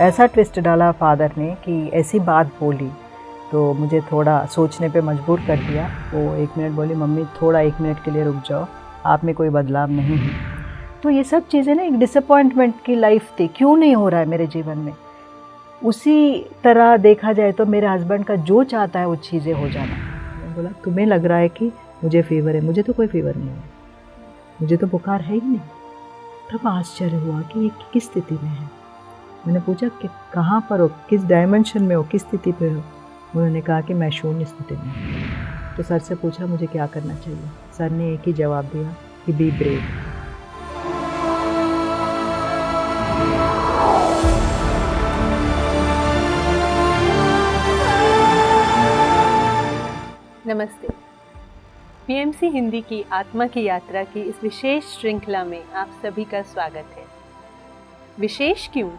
ऐसा ट्विस्ट डाला फादर ने कि ऐसी बात बोली तो मुझे थोड़ा सोचने पे मजबूर कर दिया। वो 1 मिनट बोली, मम्मी थोड़ा 1 मिनट के लिए रुक जाओ, आप में कोई बदलाव नहीं है। तो ये सब चीज़ें ना एक डिसअपॉइंटमेंट की लाइफ थी, क्यों नहीं हो रहा है मेरे जीवन में। उसी तरह देखा जाए तो मेरे हस्बैंड का जो चाहता है वो चीज़ें हो जाना। मैंने बोला तुम्हें लग रहा है कि मुझे फीवर है, मुझे तो कोई फीवर नहीं है, मुझे तो बुखार है ही नहीं। तब आश्चर्य हुआ कि ये किस स्थिति में है। मैंने पूछा कि कहाँ पर हो, किस डायमेंशन में हो, किस स्थिति पे हो। उन्होंने कहा कि मैं शून्य स्थिति में हूँ। तो सर से पूछा मुझे क्या करना चाहिए। सर ने एक ही जवाब दिया कि बी ब्रेव। नमस्ते। पीएमसी हिंदी की आत्मा की यात्रा की इस विशेष श्रृंखला में आप सभी का स्वागत है। विशेष क्यों?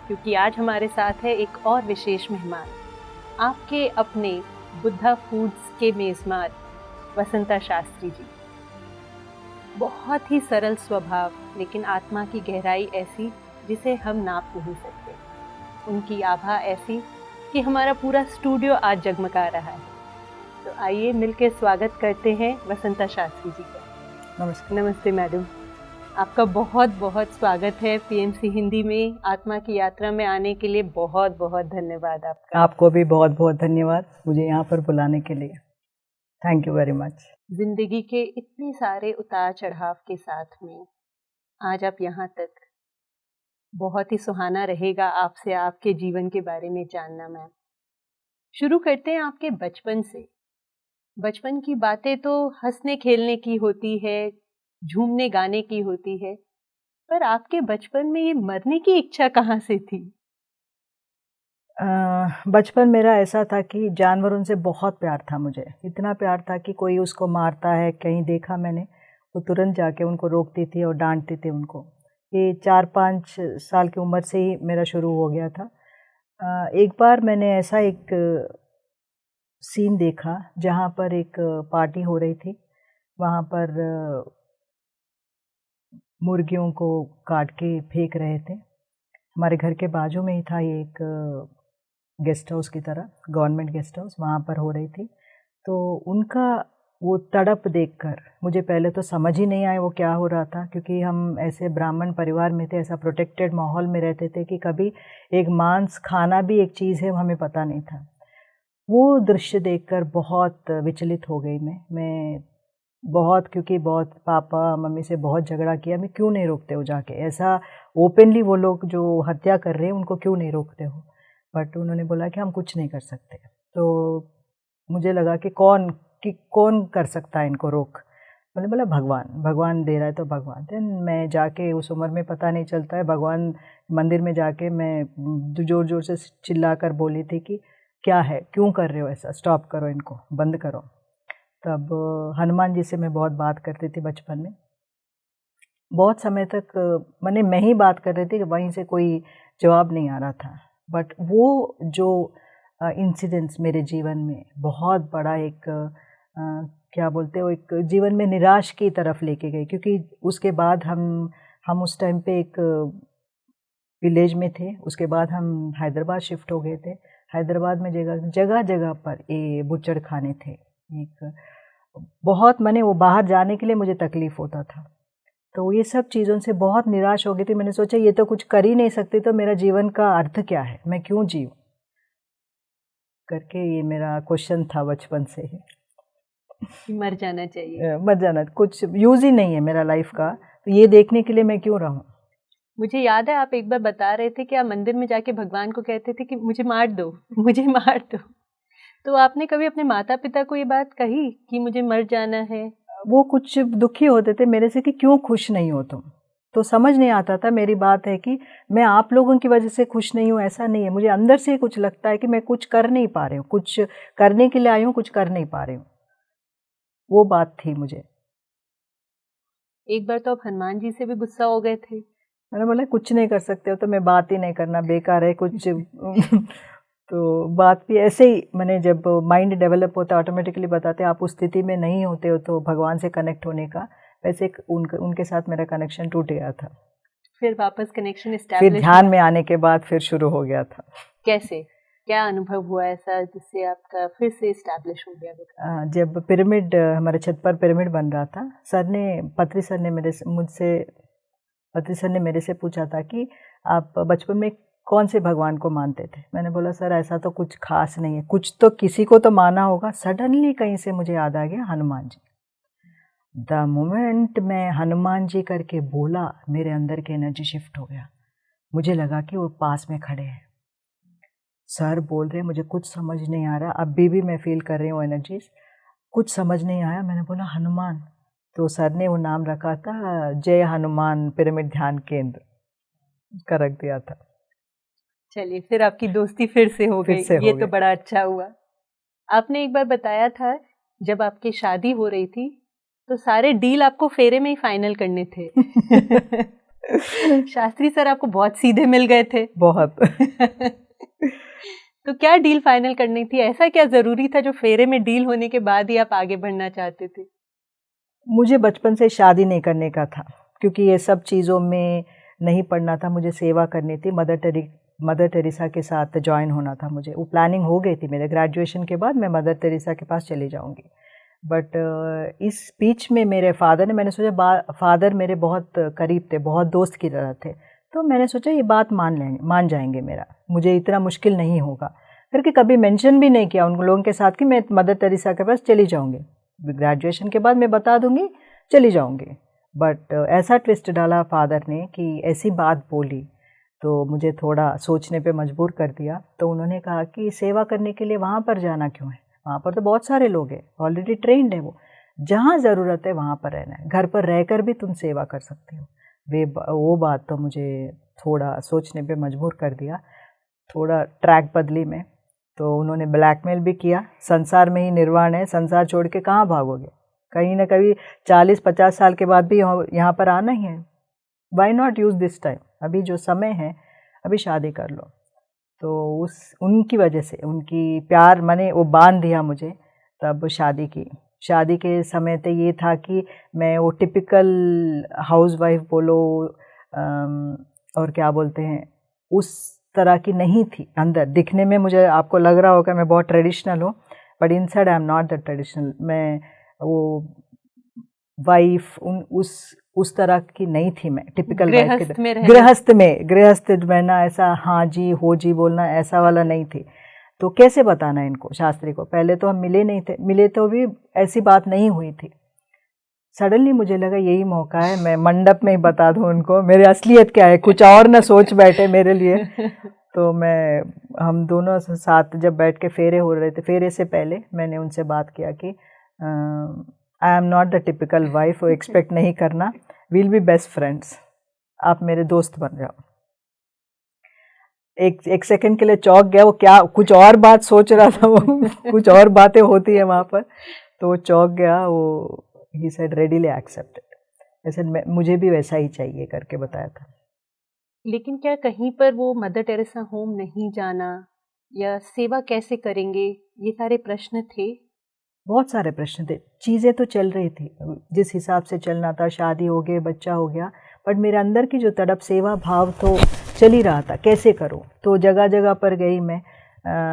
क्योंकि आज हमारे साथ है एक और विशेष मेहमान, आपके अपने बुद्धा फूड्स के मेज़बान वसंता शास्त्री जी। बहुत ही सरल स्वभाव, लेकिन आत्मा की गहराई ऐसी जिसे हम नाप नहीं सकते। उनकी आभा ऐसी कि हमारा पूरा स्टूडियो आज जगमगा रहा है। तो आइए मिलकर स्वागत करते हैं वसंता शास्त्री जी का। नमस्कार। नमस्ते मैडम, आपका बहुत बहुत स्वागत है पीएमसी हिंदी में। आत्मा की यात्रा में आने के लिए बहुत बहुत धन्यवाद आपका। आपको भी बहुत बहुत धन्यवाद मुझे यहाँ पर बुलाने के लिए। Thank you very much. जिंदगी के इतने सारे उतार चढ़ाव के साथ में आज आप यहाँ तक, बहुत ही सुहाना रहेगा आपसे आपके जीवन के बारे में जानना। मैम, शुरू करते हैं आपके बचपन से। बचपन की बातें तो हंसने खेलने की होती है, झूमने गाने की होती है, पर आपके बचपन में ये मरने की इच्छा कहाँ से थी? बचपन मेरा ऐसा था कि जानवरों से बहुत प्यार था मुझे। इतना प्यार था कि कोई उसको मारता है कहीं देखा मैंने, तो तुरंत जाके उनको रोकती थी और डांटती थी उनको। ये 4-5 साल की उम्र से ही मेरा शुरू हो गया था। एक बार मैंने ऐसा एक सीन देखा जहाँ पर एक पार्टी हो रही थी। वहाँ पर मुर्गियों को काट के फेंक रहे थे। हमारे घर के बाजू में ही था ये एक गेस्ट हाउस की तरह, गवर्नमेंट गेस्ट हाउस, वहाँ पर हो रही थी। तो उनका वो तड़प देखकर मुझे पहले तो समझ ही नहीं आया वो क्या हो रहा था, क्योंकि हम ऐसे ब्राह्मण परिवार में थे, ऐसा प्रोटेक्टेड माहौल में रहते थे कि कभी एक मांस खाना भी एक चीज़ है हमें पता नहीं था। वो दृश्य देखकर बहुत विचलित हो गई मैं बहुत, क्योंकि बहुत पापा मम्मी से बहुत झगड़ा किया, मैं क्यों नहीं रोकते हो जाके, ऐसा ओपनली वो लोग जो हत्या कर रहे हैं उनको क्यों नहीं रोकते हो। बट उन्होंने बोला कि हम कुछ नहीं कर सकते। तो मुझे लगा कि कौन कर सकता है इनको रोक। मैंने बोला भगवान दे रहा है तो भगवान। देन मैं जाके, उस उम्र में पता नहीं चलता है, भगवान मंदिर में जाके मैं ज़ोर ज़ोर से चिल्ला कर बोली थी कि क्या है, क्यों कर रहे हो ऐसा, स्टॉप करो, इनको बंद करो। तब हनुमान जी से मैं बहुत बात करती थी बचपन में। बहुत समय तक मैं ही बात कर रही थी कि वहीं से कोई जवाब नहीं आ रहा था। बट वो जो इंसिडेंट्स मेरे जीवन में बहुत बड़ा एक क्या बोलते हो, एक जीवन में निराश की तरफ लेके गए, क्योंकि उसके बाद हम उस टाइम पे एक विलेज में थे। उसके बाद हम हैदराबाद शिफ्ट हो गए थे। हैदराबाद में जगह जगह पर ये बुच्चड़ खाने थे। एक बहुत वो बाहर जाने के लिए मुझे तकलीफ़ होता था। तो ये सब चीज़ों से बहुत निराश हो गई थी। मैंने सोचा ये तो कुछ कर ही नहीं सकती, तो मेरा जीवन का अर्थ क्या है, मैं क्यों जीऊँ करके, ये मेरा क्वेश्चन था बचपन से ही। मर जाना चाहिए। मर जाना, कुछ यूज़ ही नहीं है मेरा लाइफ का, तो ये देखने के लिए मैं क्यों रहूँ। मुझे याद है आप एक बार बता रहे थे कि आप मंदिर में जाके भगवान को कहते थे कि मुझे मार दो, मुझे मार दो। तो आपने कभी अपने माता पिता को ये बात कही कि मुझे मर जाना है? वो कुछ दुखी होते थे मेरे से कि क्यों खुश नहीं हो तुम, तो समझ नहीं आता था। मेरी बात है कि मैं आप लोगों की वजह से खुश नहीं हूँ, ऐसा नहीं है। मुझे अंदर से कुछ लगता है कि मैं कुछ कर नहीं पा रही हूँ, कुछ करने के लिए आई हूँ, कुछ कर नहीं पा रही हूँ। वो बात थी मुझे। एक बार तो आप हनुमान जी से भी गुस्सा हो गए थे। मैंने बोला कुछ नहीं कर सकते हो तो मैं बात ही नहीं करना, बेकार है कुछ। तो बात भी ऐसे ही, जब माइंड डेवलप होता है ऑटोमेटिकली बताते हैं, आप उस स्थिति में नहीं होते हो तो भगवान से कनेक्ट होने का, वैसे उनके साथ मेरा कनेक्शन टूट गया था। फिर वापस कनेक्शन फिर एस्टैब्लिश ध्यान में आने के बाद फिर शुरू हो गया था। कैसे, क्या अनुभव हुआ ऐसा जिससे आपका फिर से एस्टैब्लिश हो गया वो? जब पिरामिड हमारे छत पर पिरामिड बन रहा था, पत्री सर ने मेरे से पूछा था कि आप बचपन में कौन से भगवान को मानते थे। मैंने बोला सर ऐसा तो कुछ खास नहीं है, कुछ तो किसी को तो माना होगा। सडनली कहीं से मुझे याद आ गया हनुमान जी। द मोमेंट मैं हनुमान जी करके बोला, मेरे अंदर की एनर्जी शिफ्ट हो गया। मुझे लगा कि वो पास में खड़े हैं, सर बोल रहे हैं, मुझे कुछ समझ नहीं आ रहा। अभी भी मैं फील कर रही हूँ एनर्जीज, कुछ समझ नहीं आया। मैंने बोला हनुमान, तो सर ने वो नाम रखा था जय हनुमान पिरामिड ध्यान केंद्र, उसका रख दिया था। चलिए, फिर आपकी दोस्ती फिर से हो गई, ये तो बड़ा अच्छा हुआ। आपने एक बार बताया था जब आपकी शादी हो रही थी तो सारे डील आपको फेरे में ही फाइनल करने थे। शास्त्री सर आपको बहुत सीधे मिल गए थे। बहुत। तो क्या डील फाइनल करनी थी, ऐसा क्या जरूरी था जो फेरे में डील होने के बाद ही आप आगे बढ़ना चाहते थे? मुझे बचपन से शादी नहीं करने का था, क्योंकि ये सब चीज़ों में नहीं पढ़ना था। मुझे सेवा करनी थी, मदर टेरेसा के साथ ज्वाइन होना था मुझे। वो प्लानिंग हो गई थी मेरे ग्रेजुएशन के बाद, मैं मदर टेरेसा के पास चली जाऊंगी। बट इस बीच में मेरे फादर ने, मैंने सोचा फादर मेरे बहुत करीब थे, बहुत दोस्त की तरह थे, तो मैंने सोचा ये बात मान जाएंगे मेरा, मुझे इतना मुश्किल नहीं होगा करके कभी मेंशन भी नहीं किया उन लोगों के साथ कि मैं मदर टेरेसा के पास चली जाऊंगी। ग्रेजुएशन के बाद मैं बता दूंगी चली जाऊंगी। बट ऐसा ट्विस्ट डाला फादर ने कि ऐसी बात बोली तो मुझे थोड़ा सोचने पे मजबूर कर दिया। तो उन्होंने कहा कि सेवा करने के लिए वहाँ पर जाना क्यों है, वहाँ पर तो बहुत सारे लोग हैं, ऑलरेडी ट्रेंड है वो, जहाँ ज़रूरत है वहाँ पर रहना है, घर पर रहकर भी तुम सेवा कर सकते हो। वो बात तो मुझे थोड़ा सोचने पे मजबूर कर दिया, थोड़ा ट्रैक बदली मैं। तो उन्होंने ब्लैकमेल भी किया, संसार में ही निर्वाण है, संसार छोड़ के कहाँ भागोगे, कहीं ना कहीं 40-50 साल के बाद भी यहाँ पर आना ही है, why not use this time, अभी जो समय है अभी शादी कर लो। तो उनकी वजह से, उनकी प्यार मैंने वो बांध दिया मुझे, तब शादी की। शादी के समय तो ये था कि मैं वो टिपिकल हाउसवाइफ बोलो और क्या बोलते हैं उस तरह की नहीं थी। अंदर दिखने में मुझे आपको लग रहा होगा मैं बहुत ट्रेडिशनल हूँ, but inside I am not the traditional. मैं वो वाइफ उस तरह की नहीं थी, मैं टिपिकल वाइफ की गृहस्थ में ना ऐसा हाँ जी हो जी बोलना ऐसा वाला नहीं थी। तो कैसे बताना इनको शास्त्री को, पहले तो हम मिले नहीं थे, मिले तो भी ऐसी बात नहीं हुई थी। सडनली मुझे लगा यही मौका है, मैं मंडप में ही बता दूं उनको मेरी असलियत क्या है, कुछ और ना सोच बैठे मेरे लिए। तो हम दोनों साथ जब बैठ के फेरे हो रहे थे, फेरे से पहले मैंने उनसे बात किया कि I am not the typical wife, expect नहीं करना, विल बी बेस्ट फ्रेंड्स, आप मेरे दोस्त बन जाओ। एक सेकंड के लिए चौंक गया, वो क्या कुछ और बात सोच रहा था, वो कुछ और बातें होती है वहाँ पर, तो वो चौंक गया। वो ही सेड रेडीली एक्सेप्टेड, ऐसे मुझे भी वैसा ही चाहिए करके बताया था। लेकिन क्या कहीं पर वो मदर टेरेसा होम नहीं जाना या सेवा कैसे करेंगे, ये सारे प्रश्न थे? बहुत सारे प्रश्न थे, चीज़ें तो चल रही थी जिस हिसाब से चलना था, शादी हो गई, बच्चा हो गया, बट मेरे अंदर की जो तड़प सेवा भाव तो चल ही रहा था, कैसे करूं। तो जगह जगह पर गई मैं,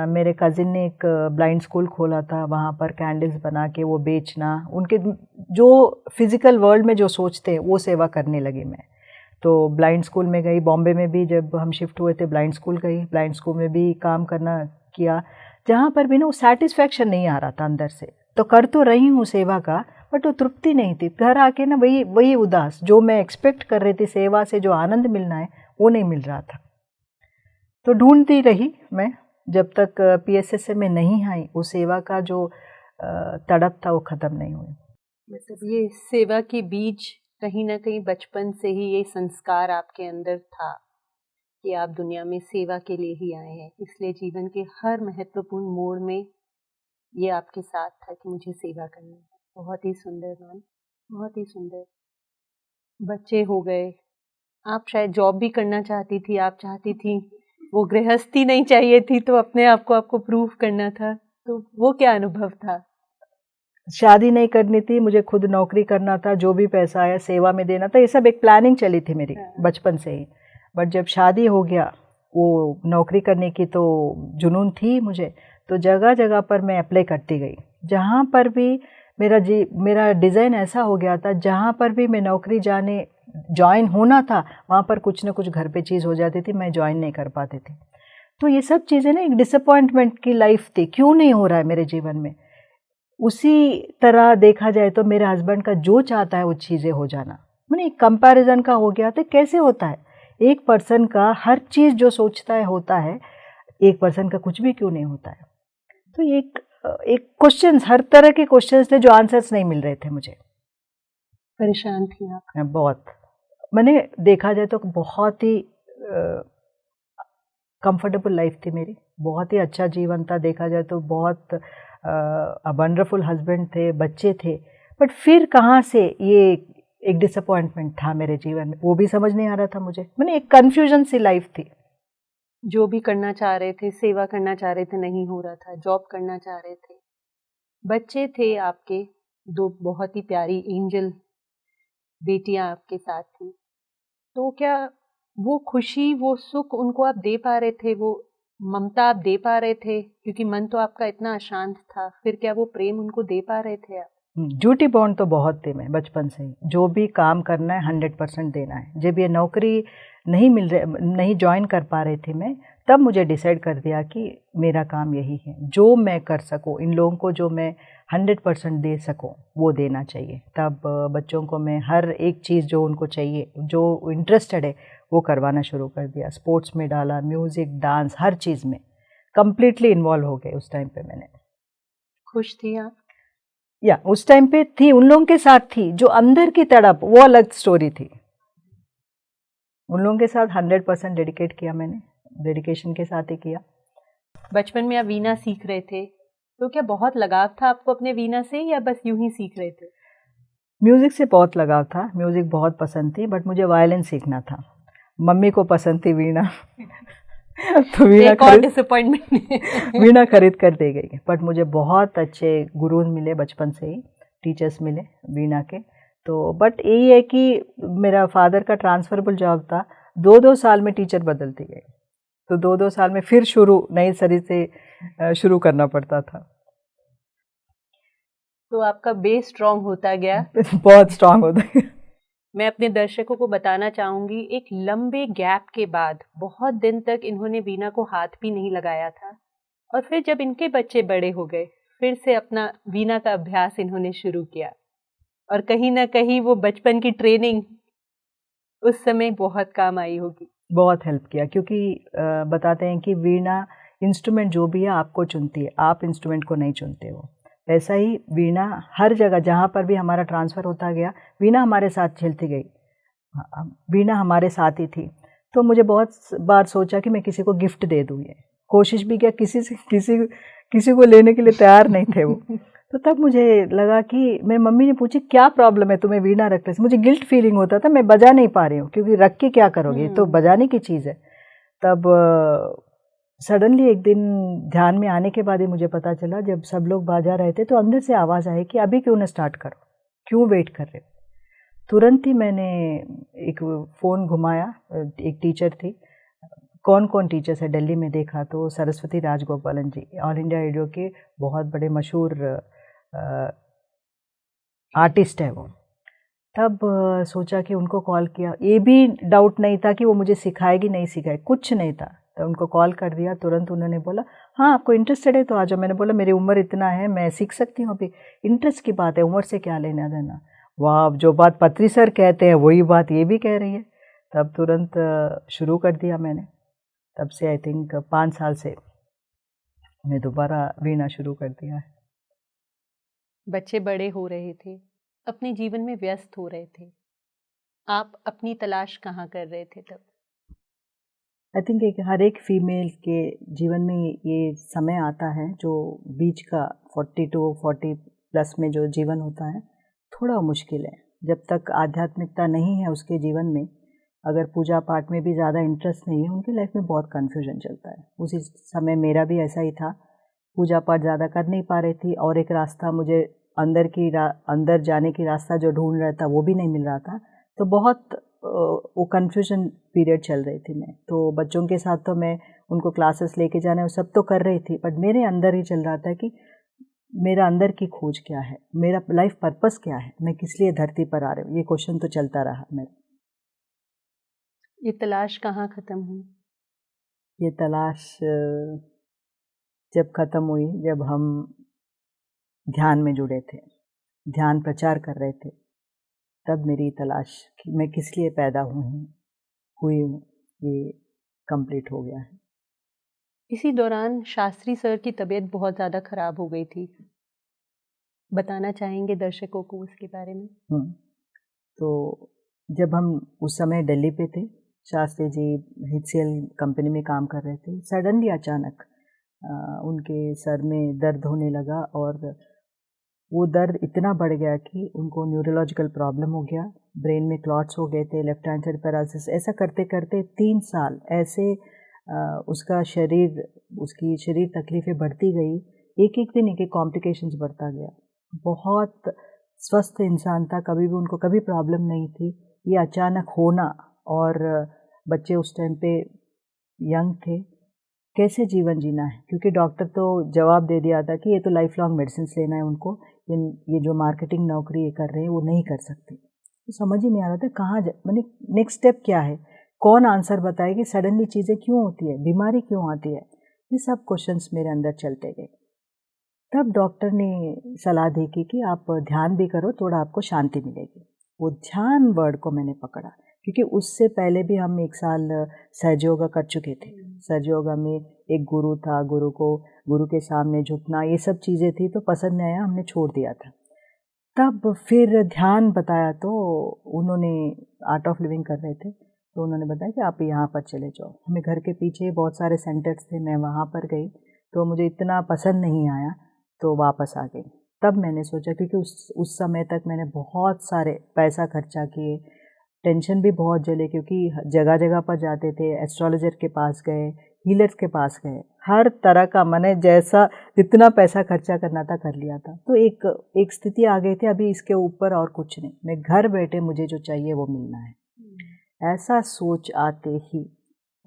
मेरे कज़िन ने एक ब्लाइंड स्कूल खोला था, वहाँ पर कैंडल्स बना के वो बेचना, उनके जो फिज़िकल वर्ल्ड में जो सोचते हैं वो सेवा करने लगी मैं। तो ब्लाइंड स्कूल में गई, बॉम्बे में भी जब हम शिफ्ट हुए थे ब्लाइंड स्कूल गई, ब्लाइंड स्कूल में भी काम करना किया, जहाँ पर भी ना वो सेटिस्फैक्शन नहीं आ रहा था अंदर से। तो कर तो रही हूँ सेवा का, बट वो तृप्ति नहीं थी। घर आके ना वही उदास, जो मैं एक्सपेक्ट कर रही थी सेवा से जो आनंद मिलना है वो नहीं मिल रहा था। तो ढूंढती रही मैं, जब तक PSSA में नहीं आई, वो सेवा का जो तड़प था वो ख़त्म नहीं हुई। मतलब ये सेवा के बीज कहीं ना कहीं बचपन से ही ये संस्कार आपके अंदर था कि आप दुनिया में सेवा के लिए ही आए हैं, इसलिए जीवन के हर महत्वपूर्ण मोड़ में ये आपके साथ था कि मुझे सेवा करनी है। बहुत ही सुंदर मैम, बहुत ही सुंदर। बच्चे हो गए, आप शायद जॉब भी करना चाहती थी, आप चाहती थी वो गृहस्थी नहीं चाहिए थी, तो अपने आप को आपको प्रूव करना था, तो वो क्या अनुभव था? शादी नहीं करनी थी, मुझे खुद नौकरी करना था, जो भी पैसा आया सेवा में देना था, ये सब एक प्लानिंग चली थी मेरी बचपन से ही। बट जब शादी हो गया, वो नौकरी करने की तो जुनून थी मुझे, तो जगह जगह पर मैं अप्लाई करती गई। जहाँ पर भी मेरा डिज़ाइन ऐसा हो गया था, जहाँ पर भी मैं नौकरी ज्वाइन होना था, वहाँ पर कुछ ना कुछ घर पे चीज़ हो जाती थी, मैं ज्वाइन नहीं कर पाती थी। तो ये सब चीज़ें ना एक डिसअपॉइंटमेंट की लाइफ थी, क्यों नहीं हो रहा है मेरे जीवन में। उसी तरह देखा जाए तो मेरे हस्बैंड का जो चाहता है वो चीज़ें हो जाना, मैंने एक कंपैरिजन का हो गया था। कैसे होता है, एक पर्सन का हर चीज़ जो सोचता है होता है, एक पर्सन का कुछ भी क्यों नहीं होता है। तो एक क्वेश्चंस, हर तरह के क्वेश्चंस थे जो आंसर्स नहीं मिल रहे थे मुझे। परेशान थी आप? बहुत, मैंने देखा जाए तो बहुत ही कंफर्टेबल लाइफ थी मेरी, बहुत ही अच्छा जीवन था। देखा जाए तो बहुत वंडरफुल हस्बैंड थे, बच्चे थे, बट फिर कहाँ से ये एक डिसअपॉइंटमेंट था मेरे जीवन में, वो भी समझ नहीं आ रहा था मुझे। मैंने एक कन्फ्यूजन सी लाइफ थी। जो भी करना चाह रहे थे, सेवा करना चाह रहे थे, नहीं हो रहा था। जॉब करना चाह रहे थे, बच्चे थे आपके, 2 बहुत ही प्यारी एंजल बेटियां आपके साथ थी। तो क्या वो खुशी, वो सुख उनको आप दे पा रहे थे, वो ममता आप दे पा रहे थे? क्योंकि मन तो आपका इतना अशांत था, फिर क्या वो प्रेम उनको दे पा रहे थे आप? ड्यूटी बॉन्ड तो बहुत थी, मैं बचपन से ही जो भी काम करना है 100% देना है। जब ये नौकरी नहीं ज्वाइन कर पा रही थी मैं, तब मुझे डिसाइड कर दिया कि मेरा काम यही है, जो मैं कर सकूं, इन लोगों को जो मैं 100% दे सकूं वो देना चाहिए। तब बच्चों को मैं हर एक चीज़ जो उनको चाहिए, जो इंटरेस्टेड है, वो करवाना शुरू कर दिया। स्पोर्ट्स में डाला, म्यूज़िक, डांस, हर चीज़ में कम्प्लीटली इन्वॉल्व हो गए उस टाइम पे मैंने। खुश थी आप? या उस टाइम पे थी, उन लोगों के साथ थी, जो अंदर की तड़प वो अलग स्टोरी थी। उन लोगों के साथ 100% डेडिकेट किया मैंने, डेडिकेशन के साथ ही किया। बचपन में आप वीणा सीख रहे थे, तो क्या बहुत लगाव था आपको अपने वीणा से, या बस यूं ही सीख रहे थे? म्यूज़िक से बहुत लगाव था, म्यूज़िक बहुत पसंद थी, बट मुझे वायलिन सीखना था। मम्मी को पसंद थी वीणा तो वीणा खरीद कर दे गई। बट मुझे बहुत अच्छे गुरु मिले बचपन से ही, टीचर्स मिले वीणा के। तो बट यही है कि मेरा फादर का ट्रांसफरेबल जॉब था, 2-2 साल में टीचर बदलती गई, तो 2-2 साल में फिर नई सरी से शुरू करना पड़ता था। तो आपका बेस स्ट्रांग होता गया बहुत स्ट्रांग होता गया। मैं अपने दर्शकों को बताना चाहूंगी, एक लंबे गैप के बाद बहुत दिन तक इन्होंने वीणा को हाथ भी नहीं लगाया था, और फिर जब इनके बच्चे बड़े हो गए, फिर से अपना वीणा का अभ्यास इन्होंने शुरू किया। और कहीं ना कहीं वो बचपन की ट्रेनिंग उस समय बहुत काम आई होगी। बहुत हेल्प किया, क्योंकि बताते हैं कि वीणा इंस्ट्रूमेंट जो भी है आपको चुनती है, आप इंस्ट्रूमेंट को नहीं चुनते हो। ऐसा ही वीणा हर जगह जहाँ पर भी हमारा ट्रांसफ़र होता गया, वीणा हमारे साथ चलती गई, वीणा हमारे साथ ही थी। तो मुझे बहुत बार सोचा कि मैं किसी को गिफ्ट दे दूँ, ये कोशिश भी किया, किसी को लेने के लिए तैयार नहीं थे वो। तो तब मुझे लगा कि मेरी मम्मी ने पूछी क्या प्रॉब्लम है तुम्हें वीणा रखने से। मुझे गिल्ट फीलिंग होता था, मैं बजा नहीं पा रही हूँ, क्योंकि रख के क्या करोगे, तो बजाने की चीज़ है। तब सडनली एक दिन ध्यान में आने के बाद ही मुझे पता चला, जब सब लोग बाजा रहे थे तो अंदर से आवाज़ आई कि अभी क्यों ना स्टार्ट करो, क्यों वेट कर रहे हो। तुरंत ही मैंने एक फ़ोन घुमाया, एक टीचर थी, कौन कौन टीचर्स है दिल्ली में, देखा तो सरस्वती राजगोपालन जी, ऑल इंडिया रेडियो के बहुत बड़े मशहूर आर्टिस्ट है वो। तब सोचा कि उनको कॉल किया, ये भी डाउट नहीं था कि वो मुझे सिखाएगी नहीं सिखाएगी, कुछ नहीं था। तो उनको कॉल कर दिया, तुरंत उन्होंने बोला हाँ आपको इंटरेस्टेड है तो आ जाओ। मैंने बोला मेरी उम्र इतना है, मैं सीख सकती हूँ अभी, इंटरेस्ट की बात है, उम्र से क्या लेना देना। वाह, जो बात पत्री सर कहते हैं वही बात ये भी कह रही है। तब तुरंत शुरू कर दिया मैंने। तब से आई थिंक 5 साल से मैं दोबारा वीणा शुरू कर दिया है। बच्चे बड़े हो रहे थे, अपने जीवन में व्यस्त हो रहे थे, आप अपनी तलाश कहाँ कर रहे थे तब? आई थिंक हर एक फीमेल के जीवन में ये समय आता है जो बीच का 40 to 40+ में जो जीवन होता है, थोड़ा मुश्किल है। जब तक आध्यात्मिकता नहीं है उसके जीवन में, अगर पूजा पाठ में भी ज़्यादा इंटरेस्ट नहीं है, उनकी लाइफ में बहुत कन्फ्यूजन चलता है। उसी समय मेरा भी ऐसा ही था, पूजा पाठ ज़्यादा कर नहीं पा रही थी, और एक रास्ता मुझे अंदर जाने की रास्ता जो ढूंढ रहा था वो भी नहीं मिल रहा था। तो बहुत वो कन्फ्यूजन पीरियड चल रही थी मैं। तो बच्चों के साथ तो मैं उनको क्लासेस लेके जाने वो सब तो कर रही थी, बट मेरे अंदर ही चल रहा था कि मेरा अंदर की खोज क्या है, मेरा लाइफ पर्पस क्या है, मैं किस लिए धरती पर आ रही हूँ, ये क्वेश्चन तो चलता रहा मेरा। ये तलाश कहाँ ख़त्म हुई? ये तलाश जब ख़त्म हुई, जब हम ध्यान में जुड़े थे, ध्यान प्रचार कर रहे थे, तब मेरी तलाश कि मैं किस लिए पैदा हुई हूँ, ये कंप्लीट हो गया है। इसी दौरान शास्त्री सर की तबीयत बहुत ज़्यादा ख़राब हो गई थी, बताना चाहेंगे दर्शकों को उसके बारे में? तो जब हम उस समय दिल्ली पे थे, शास्त्री जी HCL कंपनी में काम कर रहे थे, सडनली अचानक उनके सर में दर्द होने लगा और वो दर्द इतना बढ़ गया कि उनको न्यूरोलॉजिकल प्रॉब्लम हो गया, ब्रेन में क्लॉट्स हो गए थे, लेफ्ट हैंड साइड पैरालिसिस। ऐसा करते करते 3 साल ऐसे उसकी शरीर तकलीफ़ें बढ़ती गई, एक एक दिन एक एक कॉम्प्लिकेशंस बढ़ता गया। बहुत स्वस्थ इंसान था, कभी भी उनको कभी प्रॉब्लम नहीं थी। ये अचानक होना, और बच्चे उस टाइम पे यंग थे, कैसे जीवन जीना है, क्योंकि डॉक्टर तो जवाब दे दिया था कि ये तो लाइफ लॉन्ग मेडिसिन लेना है उनको, ये जो मार्केटिंग नौकरी ये कर रहे हैं वो नहीं कर सकते। तो समझ ही नहीं आ रहा था कहाँ मैंने नेक्स्ट स्टेप क्या है, कौन आंसर बताए कि सडनली चीज़ें क्यों होती है, बीमारी क्यों आती है, ये सब क्वेश्चंस मेरे अंदर चलते गए। तब डॉक्टर ने सलाह दी कि आप ध्यान भी करो, थोड़ा आपको शांति मिलेगी। वो ध्यान वर्ड को मैंने पकड़ा, क्योंकि उससे पहले भी हम 1 साल सहज योगा कर चुके थे। सहज योगा में एक गुरु था, गुरु के सामने झुकना, ये सब चीज़ें थी, तो पसंद नहीं आया, हमने छोड़ दिया था। तब फिर ध्यान बताया, तो उन्होंने आर्ट ऑफ लिविंग कर रहे थे, तो उन्होंने बताया कि आप यहाँ पर चले जाओ। हमें घर के पीछे बहुत सारे सेंटर्स थे, मैं वहाँ पर गई, तो मुझे इतना पसंद नहीं आया, तो वापस आ गई। तब मैंने सोचा, क्योंकि उस समय तक मैंने बहुत सारे पैसा खर्चा किए, टेंशन भी बहुत झेले, क्योंकि जगह जगह पर जाते थे, एस्ट्रोलॉजर के पास गए, हीलर्स के पास गए, हर तरह का मैंने जैसा जितना पैसा खर्चा करना था कर लिया था। तो एक स्थिति आ गई थी, अभी इसके ऊपर और कुछ नहीं, मैं घर बैठे मुझे जो चाहिए वो मिलना है। ऐसा सोच आते ही,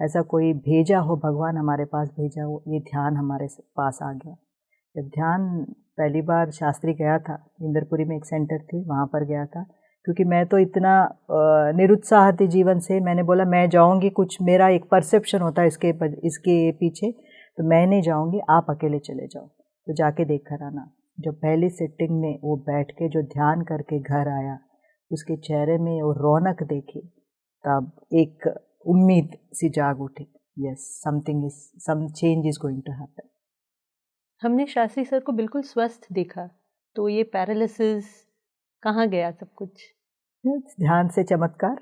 ऐसा कोई भेजा हो, भगवान हमारे पास भेजा हो, ये ध्यान हमारे पास आ गया। जब ध्यान पहली बार शास्त्री गया था, इंदरपुरी में एक सेंटर थी, वहाँ पर गया था, क्योंकि मैं तो इतना निरुत्साह थी जीवन से, मैंने बोला मैं जाऊँगी, कुछ मेरा एक परसेप्शन होता है इसके पीछे, तो मैं नहीं जाऊँगी, आप अकेले चले जाओ। तो जाके देख कर आना। जो पहली सिटिंग में वो बैठ के जो ध्यान करके घर आया, उसके चेहरे में वो रौनक देखी, तब एक उम्मीद सी जाग उठी, yes some change is going to happen. हमने शास्त्री सर को बिल्कुल स्वस्थ देखा, तो ये पैरालिसिस कहाँ गया सब कुछ? ध्यान से चमत्कार।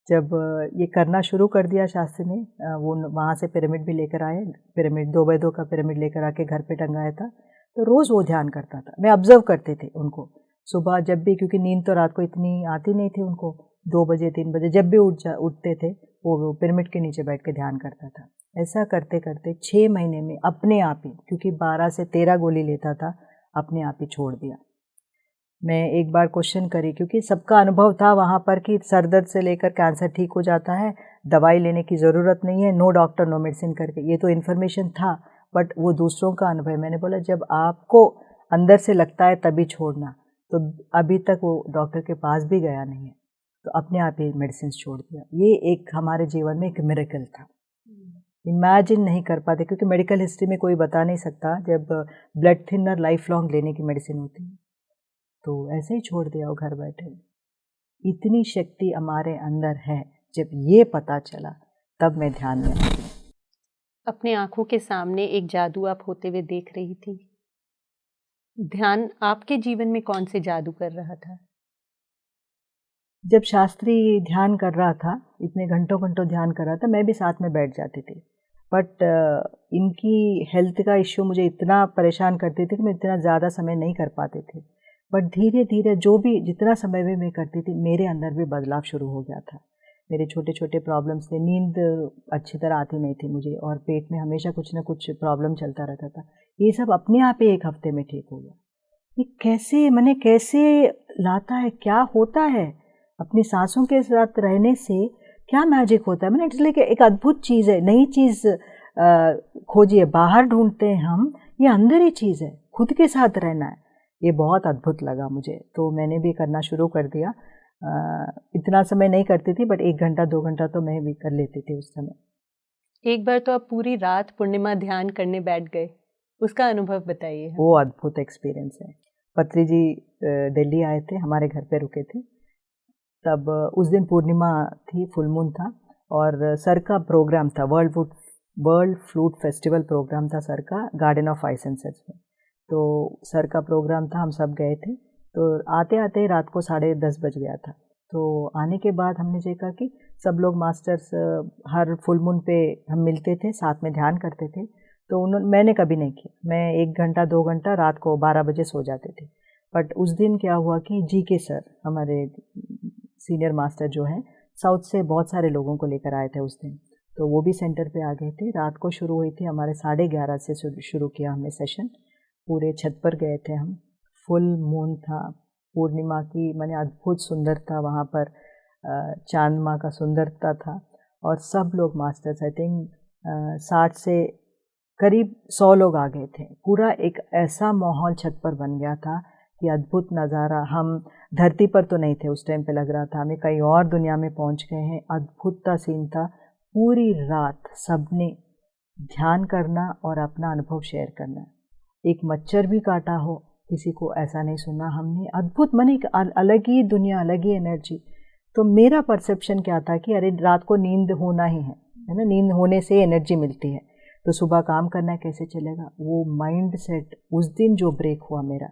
जब ये करना शुरू कर दिया शास्त्री ने, वो वहाँ से पिरामिड भी लेकर आए, पिरामिड 2x2 का पिरामिड लेकर आके घर पे टंगाया था, तो रोज़ वो ध्यान करता था। मैं ऑब्जर्व करते थे उनको सुबह जब भी, क्योंकि नींद तो रात को इतनी आती नहीं थी उनको, 2 बजे 3 बजे जब भी उठते थे, वो पिरामिड के नीचे बैठ के ध्यान करता था। ऐसा करते करते 6 महीने में अपने आप ही, क्योंकि 12 से 13 गोली लेता था, अपने आप ही छोड़ दिया। मैं एक बार क्वेश्चन करी, क्योंकि सबका अनुभव था वहाँ पर कि सर दर्द से लेकर कैंसर ठीक हो जाता है, दवाई लेने की ज़रूरत नहीं है, नो डॉक्टर नो मेडिसिन करके, ये तो इन्फॉर्मेशन था, बट वो दूसरों का अनुभव है। मैंने बोला जब आपको अंदर से लगता है तभी छोड़ना, तो अभी तक वो डॉक्टर के पास भी गया नहीं है, तो अपने आप ही मेडिसिन छोड़ दिया। ये एक हमारे जीवन में एक मिरेकल था, इमेजिन नहीं कर पाते, क्योंकि मेडिकल हिस्ट्री में कोई बता नहीं सकता जब ब्लड थिनर लाइफ लॉन्ग लेने की मेडिसिन होती है, तो ऐसे ही छोड़ दिया वो घर बैठे। इतनी शक्ति हमारे अंदर है, जब ये पता चला तब मैं ध्यान में आई। अपने आंखों के सामने एक जादू आप होते हुए देख रही थी, ध्यान आपके जीवन में कौन से जादू कर रहा था? जब शास्त्री ध्यान कर रहा था, इतने घंटों घंटों ध्यान कर रहा था, मैं भी साथ में बैठ जाती थी, बट इनकी हेल्थ का इश्यू मुझे इतना परेशान करती थी कि मैं इतना ज़्यादा समय नहीं कर पाते थे। बट धीरे धीरे जितना समय भी मैं करती थी, मेरे अंदर भी बदलाव शुरू हो गया था। मेरे छोटे छोटे प्रॉब्लम्स थे, नींद अच्छी तरह आती नहीं थी मुझे, और पेट में हमेशा कुछ ना कुछ प्रॉब्लम चलता रहता था। ये सब अपने आप ही 1 हफ्ते में ठीक हो गया। ये कैसे मैंने कैसे लाता है, क्या होता है अपनी सांसों के साथ रहने से, क्या मैजिक होता है। मैंने इसलिए कि एक अद्भुत चीज़ है, नई चीज़ खोजिए, बाहर ढूंढते हैं हम, ये अंदर ही चीज़ है, खुद के साथ रहना है। ये बहुत अद्भुत लगा मुझे, तो मैंने भी करना शुरू कर दिया। इतना समय नहीं करती थी, बट 1 घंटा 2 घंटा तो मैं भी कर लेती थी उस समय। एक बार तो आप पूरी रात पूर्णिमा ध्यान करने बैठ गए, उसका अनुभव बताइए। वो अद्भुत एक्सपीरियंस है। पत्री जी दिल्ली आए थे, हमारे घर पे रुके थे, तब उस दिन पूर्णिमा थी, फुल मून था, और सर का प्रोग्राम था, वर्ल्ड फ्लूट फेस्टिवल प्रोग्राम था सर का, गार्डन ऑफ आइसेंसेस में। तो सर का प्रोग्राम था, हम सब गए थे। तो आते आते रात को 10:30 बज गया था। तो आने के बाद हमने देखा कि सब लोग मास्टर्स हर फुल मून पे हम मिलते थे, साथ में ध्यान करते थे। तो मैंने कभी नहीं किया, मैं 1 घंटा 2 घंटा रात को 12 बजे सो जाते थे। बट उस दिन क्या हुआ कि GK सर, हमारे सीनियर मास्टर जो हैं, साउथ से बहुत सारे लोगों को लेकर आए थे उस दिन। तो वो भी सेंटर पे आ गए थे। रात को शुरू हुई थी, हमारे 11:30 से शुरू किया हमने सेशन। पूरे छत पर गए थे हम, फुल मून था, पूर्णिमा की मैंने अद्भुत सुंदरता वहाँ पर, चांद माँ का सुंदरता था। और सब लोग मास्टर्स, आई थिंक 60 से करीब 100 लोग आ गए थे। पूरा एक ऐसा माहौल छत पर बन गया था कि अद्भुत नज़ारा। हम धरती पर तो नहीं थे उस टाइम पे, लग रहा था हमें कहीं और दुनिया में पहुंच गए हैं। अद्भुत सा सीन था। पूरी रात सबने ध्यान करना और अपना अनुभव शेयर करना। एक मच्छर भी काटा हो, किसी को ऐसा नहीं सुना हमने। अद्भुत, माने एक अलग ही दुनिया, अलग ही एनर्जी। तो मेरा परसेप्शन क्या था कि अरे रात को नींद होना ही है ना, नींद होने से एनर्जी मिलती है, तो सुबह काम करना कैसे चलेगा। वो माइंड सेट उस दिन जो ब्रेक हुआ मेरा,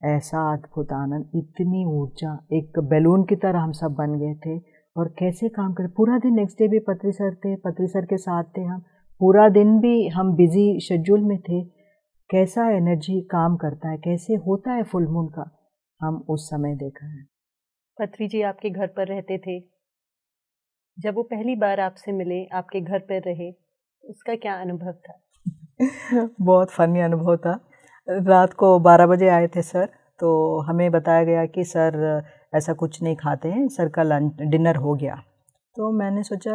ऐसा अद्भुत आनंद, इतनी ऊर्जा, एक बैलून की तरह हम सब बन गए थे। और कैसे काम करें पूरा दिन। नेक्स्ट डे भी पत्री सर थे, पत्री सर के साथ थे हम, पूरा दिन भी हम बिजी शेड्यूल में थे। कैसा एनर्जी काम करता है, कैसे होता है फुल मून का, हम उस समय देखा है। पत्री जी आपके घर पर रहते थे, जब वो पहली बार आपसे मिले, आपके घर पर रहे, उसका क्या अनुभव था? बहुत फनी अनुभव था। रात को 12 बजे आए थे सर, तो हमें बताया गया कि सर ऐसा कुछ नहीं खाते हैं, सर का डिनर हो गया। तो मैंने सोचा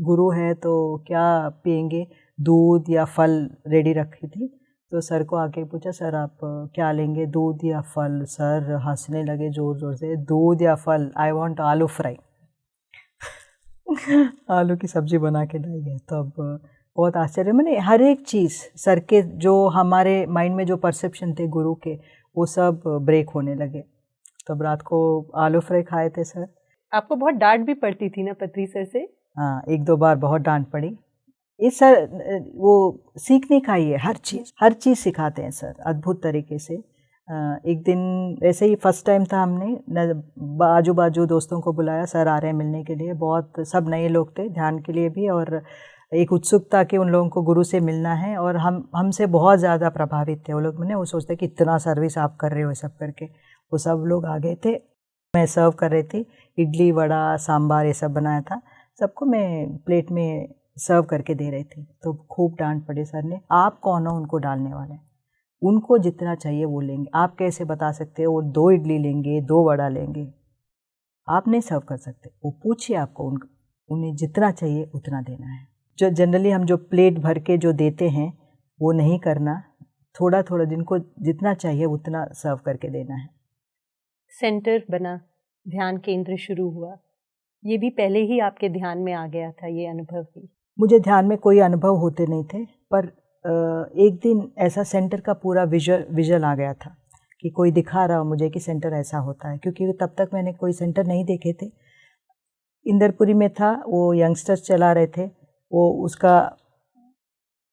गुरु है तो क्या पियेंगे, दूध या फल रेडी रखी थी। तो सर को आके पूछा, सर आप क्या लेंगे, दूध या फल। सर हंसने लगे ज़ोर ज़ोर से, दूध या फल, आई वांट आलू फ्राई। आलू की सब्ज़ी बना के लाई है। तब बहुत आश्चर्य, मैंने हर एक चीज़ सर के, जो हमारे माइंड में जो परसेप्शन थे गुरु के, वो सब ब्रेक होने लगे। तब रात को आलू फ्राई खाए थे सर। आपको बहुत डांट भी पड़ती थी ना पत्री सर से? हाँ, 1-2 बार बहुत डांट पड़ी। इस सर वो सीखने का ही है, हर चीज़ सिखाते हैं सर अद्भुत तरीके से। एक दिन ऐसे ही फर्स्ट टाइम था, हमने आजू बाजू दोस्तों को बुलाया, सर आ रहे हैं मिलने के लिए। बहुत सब नए लोग थे ध्यान के लिए भी, और एक उत्सुकता कि उन लोगों को गुरु से मिलना है। और हमसे बहुत ज़्यादा प्रभावित थे वो लोग। मैंने वो सोचते कि इतना सर्विस आप कर रहे हो सब करके। वो सब लोग आ गए थे, मैं सर्व कर रही थी, इडली वड़ा सांबार ये सब बनाया था, सबको मैं प्लेट में सर्व करके दे रही थी। तो खूब डांट पड़ी सर ने, आप कौन हो उनको डालने वाले, उनको जितना चाहिए वो लेंगे, आप कैसे बता सकते हो वो 2 इडली लेंगे 2 वड़ा लेंगे, आप नहीं सर्व कर सकते। वो पूछिए आपको, उन्हें जितना चाहिए उतना देना है। जो जनरली हम जो प्लेट भर के जो देते हैं वो नहीं करना, थोड़ा थोड़ा जिनको जितना चाहिए उतना सर्व करके देना है। सेंटर बना, ध्यान केंद्र शुरू हुआ, ये भी पहले ही आपके ध्यान में आ गया था, ये अनुभव भी? मुझे ध्यान में कोई अनुभव होते नहीं थे, पर एक दिन ऐसा सेंटर का पूरा विजुअल आ गया था कि कोई दिखा रहा हो मुझे कि सेंटर ऐसा होता है, क्योंकि तब तक मैंने कोई सेंटर नहीं देखे थे। इंदरपुरी में था, वो यंगस्टर्स चला रहे थे, वो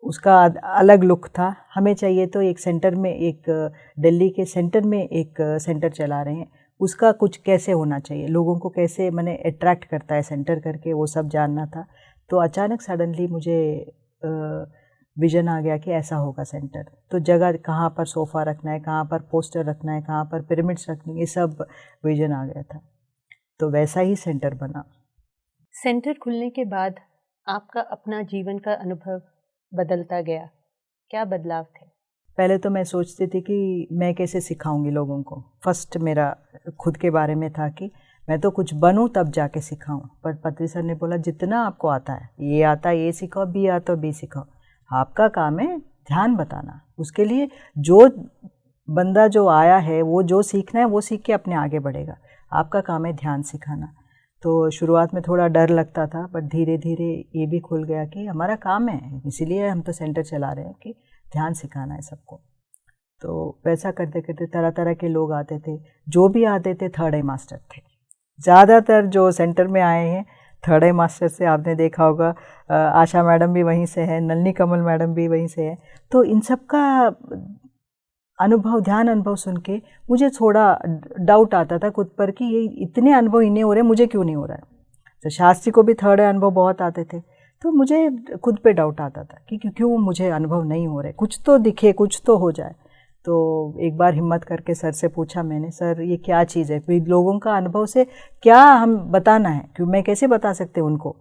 उसका अलग लुक था। हमें चाहिए तो एक सेंटर में, एक दिल्ली के सेंटर में एक सेंटर चला रहे हैं, उसका कुछ कैसे होना चाहिए, लोगों को कैसे मैंने अट्रैक्ट करता है सेंटर करके, वो सब जानना था। तो अचानक सडनली मुझे विज़न आ गया कि ऐसा होगा सेंटर। तो जगह कहाँ पर सोफ़ा रखना है, कहाँ पर पोस्टर रखना है, कहाँ पर पिरामिड्स रखनी है, ये सब विज़न आ गया था। तो वैसा ही सेंटर बना। सेंटर खुलने के बाद आपका अपना जीवन का अनुभव बदलता गया, क्या बदलाव थे? पहले तो मैं सोचती थी कि मैं कैसे सिखाऊंगी लोगों को। फर्स्ट मेरा खुद के बारे में था कि मैं तो कुछ बनूं तब जाके सिखाऊं। पर पत्री सर ने बोला जितना आपको आता है, ये आता है ये सिखाओ, बी आता है बी सिखाओ, आपका काम है ध्यान बताना। उसके लिए जो बंदा जो आया है वो जो सीखना है वो सीख के अपने आगे बढ़ेगा, आपका काम है ध्यान सिखाना। तो शुरुआत में थोड़ा डर लगता था, बट धीरे धीरे ये भी खुल गया कि हमारा काम है, इसीलिए हम तो सेंटर चला रहे हैं कि ध्यान सिखाना है सबको। तो वैसा करते करते तरह तरह के लोग आते थे, जो भी आते थे थर्ड आई मास्टर थे। ज़्यादातर जो सेंटर में आए हैं थर्ड आई मास्टर से, आपने देखा होगा आशा मैडम भी वहीं से है, नलनी कमल मैडम भी वहीं से है। तो इन सब का अनुभव, ध्यान अनुभव सुन के मुझे थोड़ा डाउट आता था खुद पर कि ये इतने अनुभव इन्हें हो रहे हैं, मुझे क्यों नहीं हो रहा है। तो शास्त्री को भी थर्ड अनुभव बहुत आते थे, तो मुझे खुद पे डाउट आता था कि क्यों मुझे अनुभव नहीं हो रहे, कुछ तो दिखे, कुछ तो हो जाए। तो एक बार हिम्मत करके सर से पूछा मैंने, सर ये क्या चीज़ है, फिर लोगों का अनुभव से क्या हम बताना है, क्यों मैं कैसे बता सकते उनको,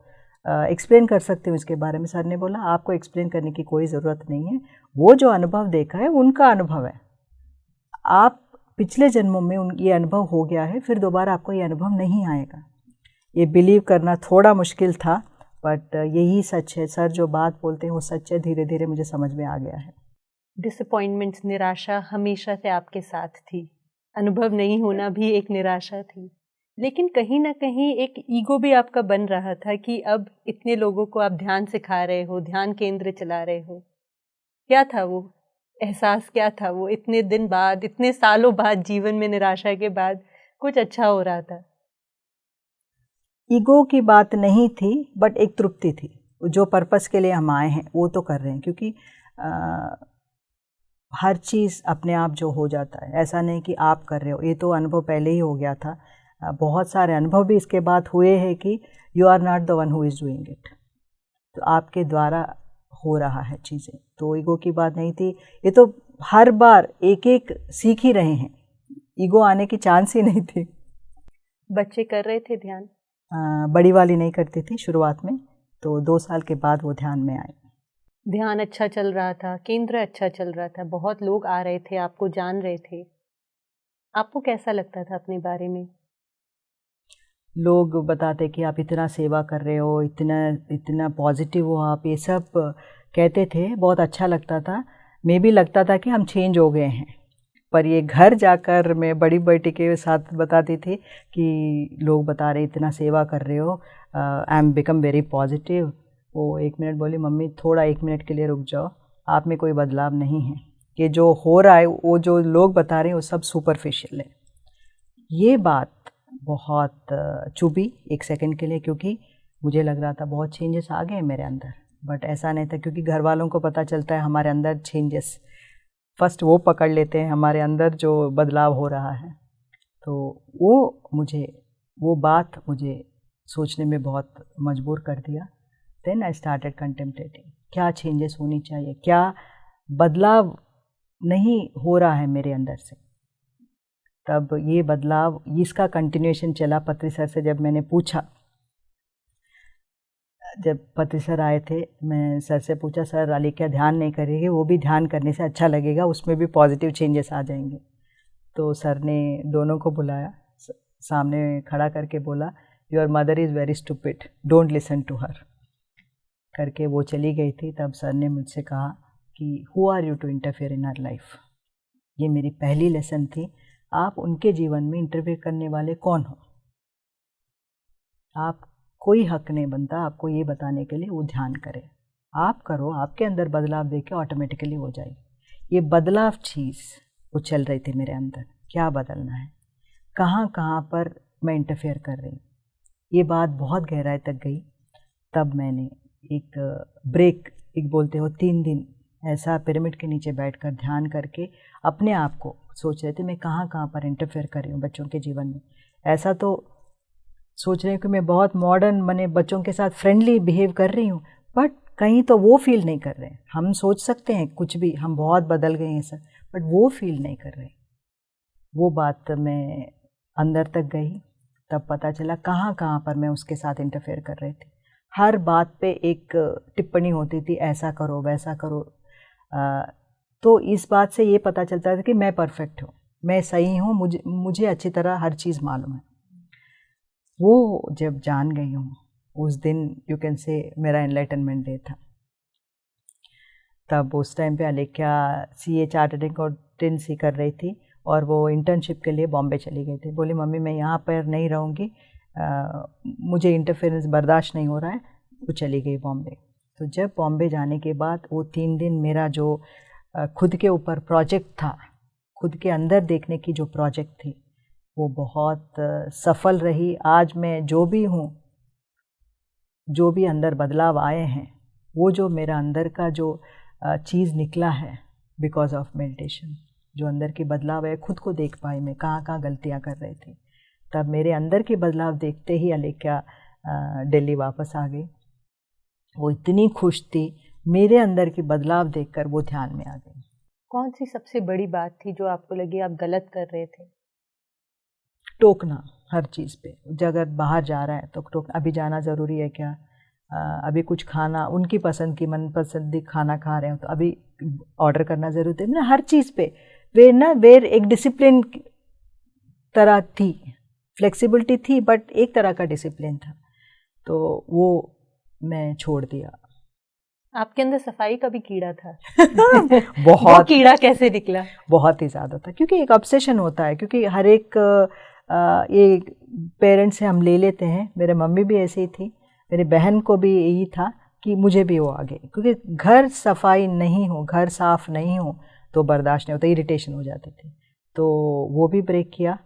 एक्सप्लेन कर सकते हूँ इसके बारे में। सर ने बोला आपको एक्सप्लेन करने की कोई ज़रूरत नहीं है, वो जो अनुभव देखा है उनका अनुभव है, आप पिछले जन्मों में ये अनुभव हो गया है, फिर दोबारा आपको ये अनुभव नहीं आएगा। ये बिलीव करना थोड़ा मुश्किल था, बट यही सच है, सर जो बात बोलते हैं वो सच है, धीरे धीरे मुझे समझ में आ गया है। डिसअपॉइंटमेंट्स, निराशा हमेशा से आपके साथ थी, अनुभव नहीं होना भी एक निराशा थी, लेकिन कहीं ना कहीं एक ईगो भी आपका बन रहा था कि अब इतने लोगों को आप ध्यान सिखा रहे हो, ध्यान केंद्र चला रहे हो। क्या था वो एहसास, क्या था वो इतने दिन बाद, इतने सालों बाद, जीवन में निराशा के बाद कुछ अच्छा हो रहा था? ईगो की बात नहीं थी, बट एक तृप्ति थी, जो पर्पस के लिए हम आए हैं वो तो कर रहे हैं, क्योंकि हर चीज़ अपने आप जो हो जाता है, ऐसा नहीं कि आप कर रहे हो, ये तो अनुभव पहले ही हो गया था। बहुत सारे अनुभव भी इसके बाद हुए हैं कि you are not the one who is doing it, तो आपके द्वारा हो रहा है चीज़ें। तो ईगो की बात नहीं थी, ये तो हर बार एक एक सीख ही रहे हैं, ईगो आने की चांस ही नहीं थी। बच्चे कर रहे थे ध्यान? बड़ी वाली नहीं करती थी शुरुआत में, तो 2 साल के बाद वो ध्यान में आई। ध्यान अच्छा चल रहा था, केंद्र अच्छा चल रहा था, बहुत लोग आ रहे थे, आपको जान रहे थे, आपको कैसा लगता था अपने बारे में? लोग बताते कि आप इतना सेवा कर रहे हो, इतना इतना पॉजिटिव हो आप, ये सब कहते थे, बहुत अच्छा लगता था। मैं भी लगता था कि हम चेंज हो गए हैं, पर ये घर जाकर मैं बड़ी बेटी के साथ बताती थी कि लोग बता रहे इतना सेवा कर रहे हो, I am become very positive. वो 1 मिनट बोली, मम्मी थोड़ा 1 मिनट के लिए रुक जाओ, आप में कोई बदलाव नहीं है, कि जो हो रहा है वो जो लोग बता रहे हैं वो सब सुपरफिशियल है। ये बात बहुत चुभी 1 सेकंड के लिए, क्योंकि मुझे लग रहा था बहुत चेंजेस आ गए मेरे अंदर, बट ऐसा नहीं था, क्योंकि घर वालों को पता चलता है हमारे अंदर चेंजेस, फर्स्ट वो पकड़ लेते हैं हमारे अंदर जो बदलाव हो रहा है। तो वो बात मुझे सोचने में बहुत मजबूर कर दिया। देन आई स्टार्टेड कंटेम्पलेटिंग, क्या चेंजेस होनी चाहिए, क्या बदलाव नहीं हो रहा है मेरे अंदर से। तब ये बदलाव, इसका कंटिन्यूएशन चला। पत्री सर से जब मैंने पूछा, जब पत्री सर आए थे, मैं सर से पूछा, सर अली क्या ध्यान नहीं करेंगे, वो भी ध्यान करने से अच्छा लगेगा, उसमें भी पॉजिटिव चेंजेस आ जाएंगे। तो सर ने दोनों को बुलाया, सामने खड़ा करके बोला, your mother is very stupid, don't listen to her, करके वो चली गई थी। तब सर ने मुझसे कहा कि who are you to interfere in our life. ये मेरी पहली लेसन थी, आप उनके जीवन में इंटरफेयर करने वाले कौन हो, आप कोई हक नहीं बनता आपको ये बताने के लिए वो ध्यान करे, आप करो, आपके अंदर बदलाव देखे ऑटोमेटिकली हो जाएगी। ये बदलाव चीज़ वो चल रही थी मेरे अंदर, क्या बदलना है, कहाँ कहाँ पर मैं इंटरफेयर कर रही हूँ, ये बात बहुत गहराई तक गई। तब मैंने एक ब्रेक, एक बोलते हो 3 दिन ऐसा पिरामिड के नीचे बैठकर ध्यान करके अपने आप को सोच रहे थे मैं कहाँ कहाँ पर इंटरफेयर कर रही हूँ बच्चों के जीवन में। ऐसा तो सोच रही हूँ कि मैं बहुत मॉडर्न बने बच्चों के साथ फ्रेंडली बिहेव कर रही हूँ, बट कहीं तो वो फील नहीं कर रहे हैं। हम सोच सकते हैं कुछ भी, हम बहुत बदल गए हैं सर, बट वो फील नहीं कर रहे। वो बात मैं अंदर तक गई, तब पता चला कहाँ कहाँ पर मैं उसके साथ इंटरफेयर कर रही थी। हर बात पे एक टिप्पणी होती थी, ऐसा करो वैसा करो। तो इस बात से ये पता चलता था कि मैं परफेक्ट हूँ, मैं सही हूँ, मुझे अच्छी तरह हर चीज़ मालूम है। वो जब जान गई हूँ उस दिन यू कैन से मेरा एनलाइटनमेंट डे था। तब उस टाइम पे अलेख्या CA चार्टर्ड अकाउंटेंसी कर रही थी और वो इंटर्नशिप के लिए बॉम्बे चली गई थी। बोली मम्मी मैं यहाँ पर नहीं रहूँगी, मुझे इंटरफेरेंस बर्दाश्त नहीं हो रहा है। वो चली गई बॉम्बे। तो जब बॉम्बे जाने के बाद वो 3 दिन मेरा जो खुद के ऊपर प्रोजेक्ट था, खुद के अंदर देखने की जो प्रोजेक्ट थी, वो बहुत सफल रही। आज मैं जो भी हूँ, जो भी अंदर बदलाव आए हैं, वो जो मेरा अंदर का जो चीज़ निकला है बिकॉज ऑफ मेडिटेशन, जो अंदर की बदलाव है, खुद को देख पाई मैं कहाँ कहाँ गलतियाँ कर रही थी। तब मेरे अंदर के बदलाव देखते ही अलेख्या दिल्ली वापस आ गई। वो इतनी खुश थी, मेरे अंदर की बदलाव देखकर वो ध्यान में आ गई। कौन सी सबसे बड़ी बात थी जो आपको लगी आप गलत कर रहे थे? टोकना हर चीज़ पे। अगर बाहर जा रहा है तो टोकना, अभी जाना ज़रूरी है क्या, अभी कुछ खाना, उनकी पसंद की मनपसंद खाना खा रहे हो तो अभी ऑर्डर करना ज़रूरी है ना, हर चीज़ पे वेर एक डिसिप्लिन तरह थी, फ्लेक्सिबिलिटी थी बट एक तरह का डिसिप्लिन था। तो वो मैं छोड़ दिया। आपके अंदर सफाई का भी कीड़ा था? बहुत। वो कीड़ा कैसे निकला? बहुत ही ज़्यादा था, क्योंकि एक ऑब्सेशन होता है, क्योंकि हर एक ये पेरेंट्स से हम ले लेते हैं। मेरे मम्मी भी ऐसी ही थी, मेरी बहन को भी यही था कि मुझे भी वो आ गई, क्योंकि घर सफाई नहीं हो, घर साफ़ नहीं हो तो बर्दाश्त नहीं होता, इरिटेशन हो जाती थी। तो वो भी ब्रेक किया,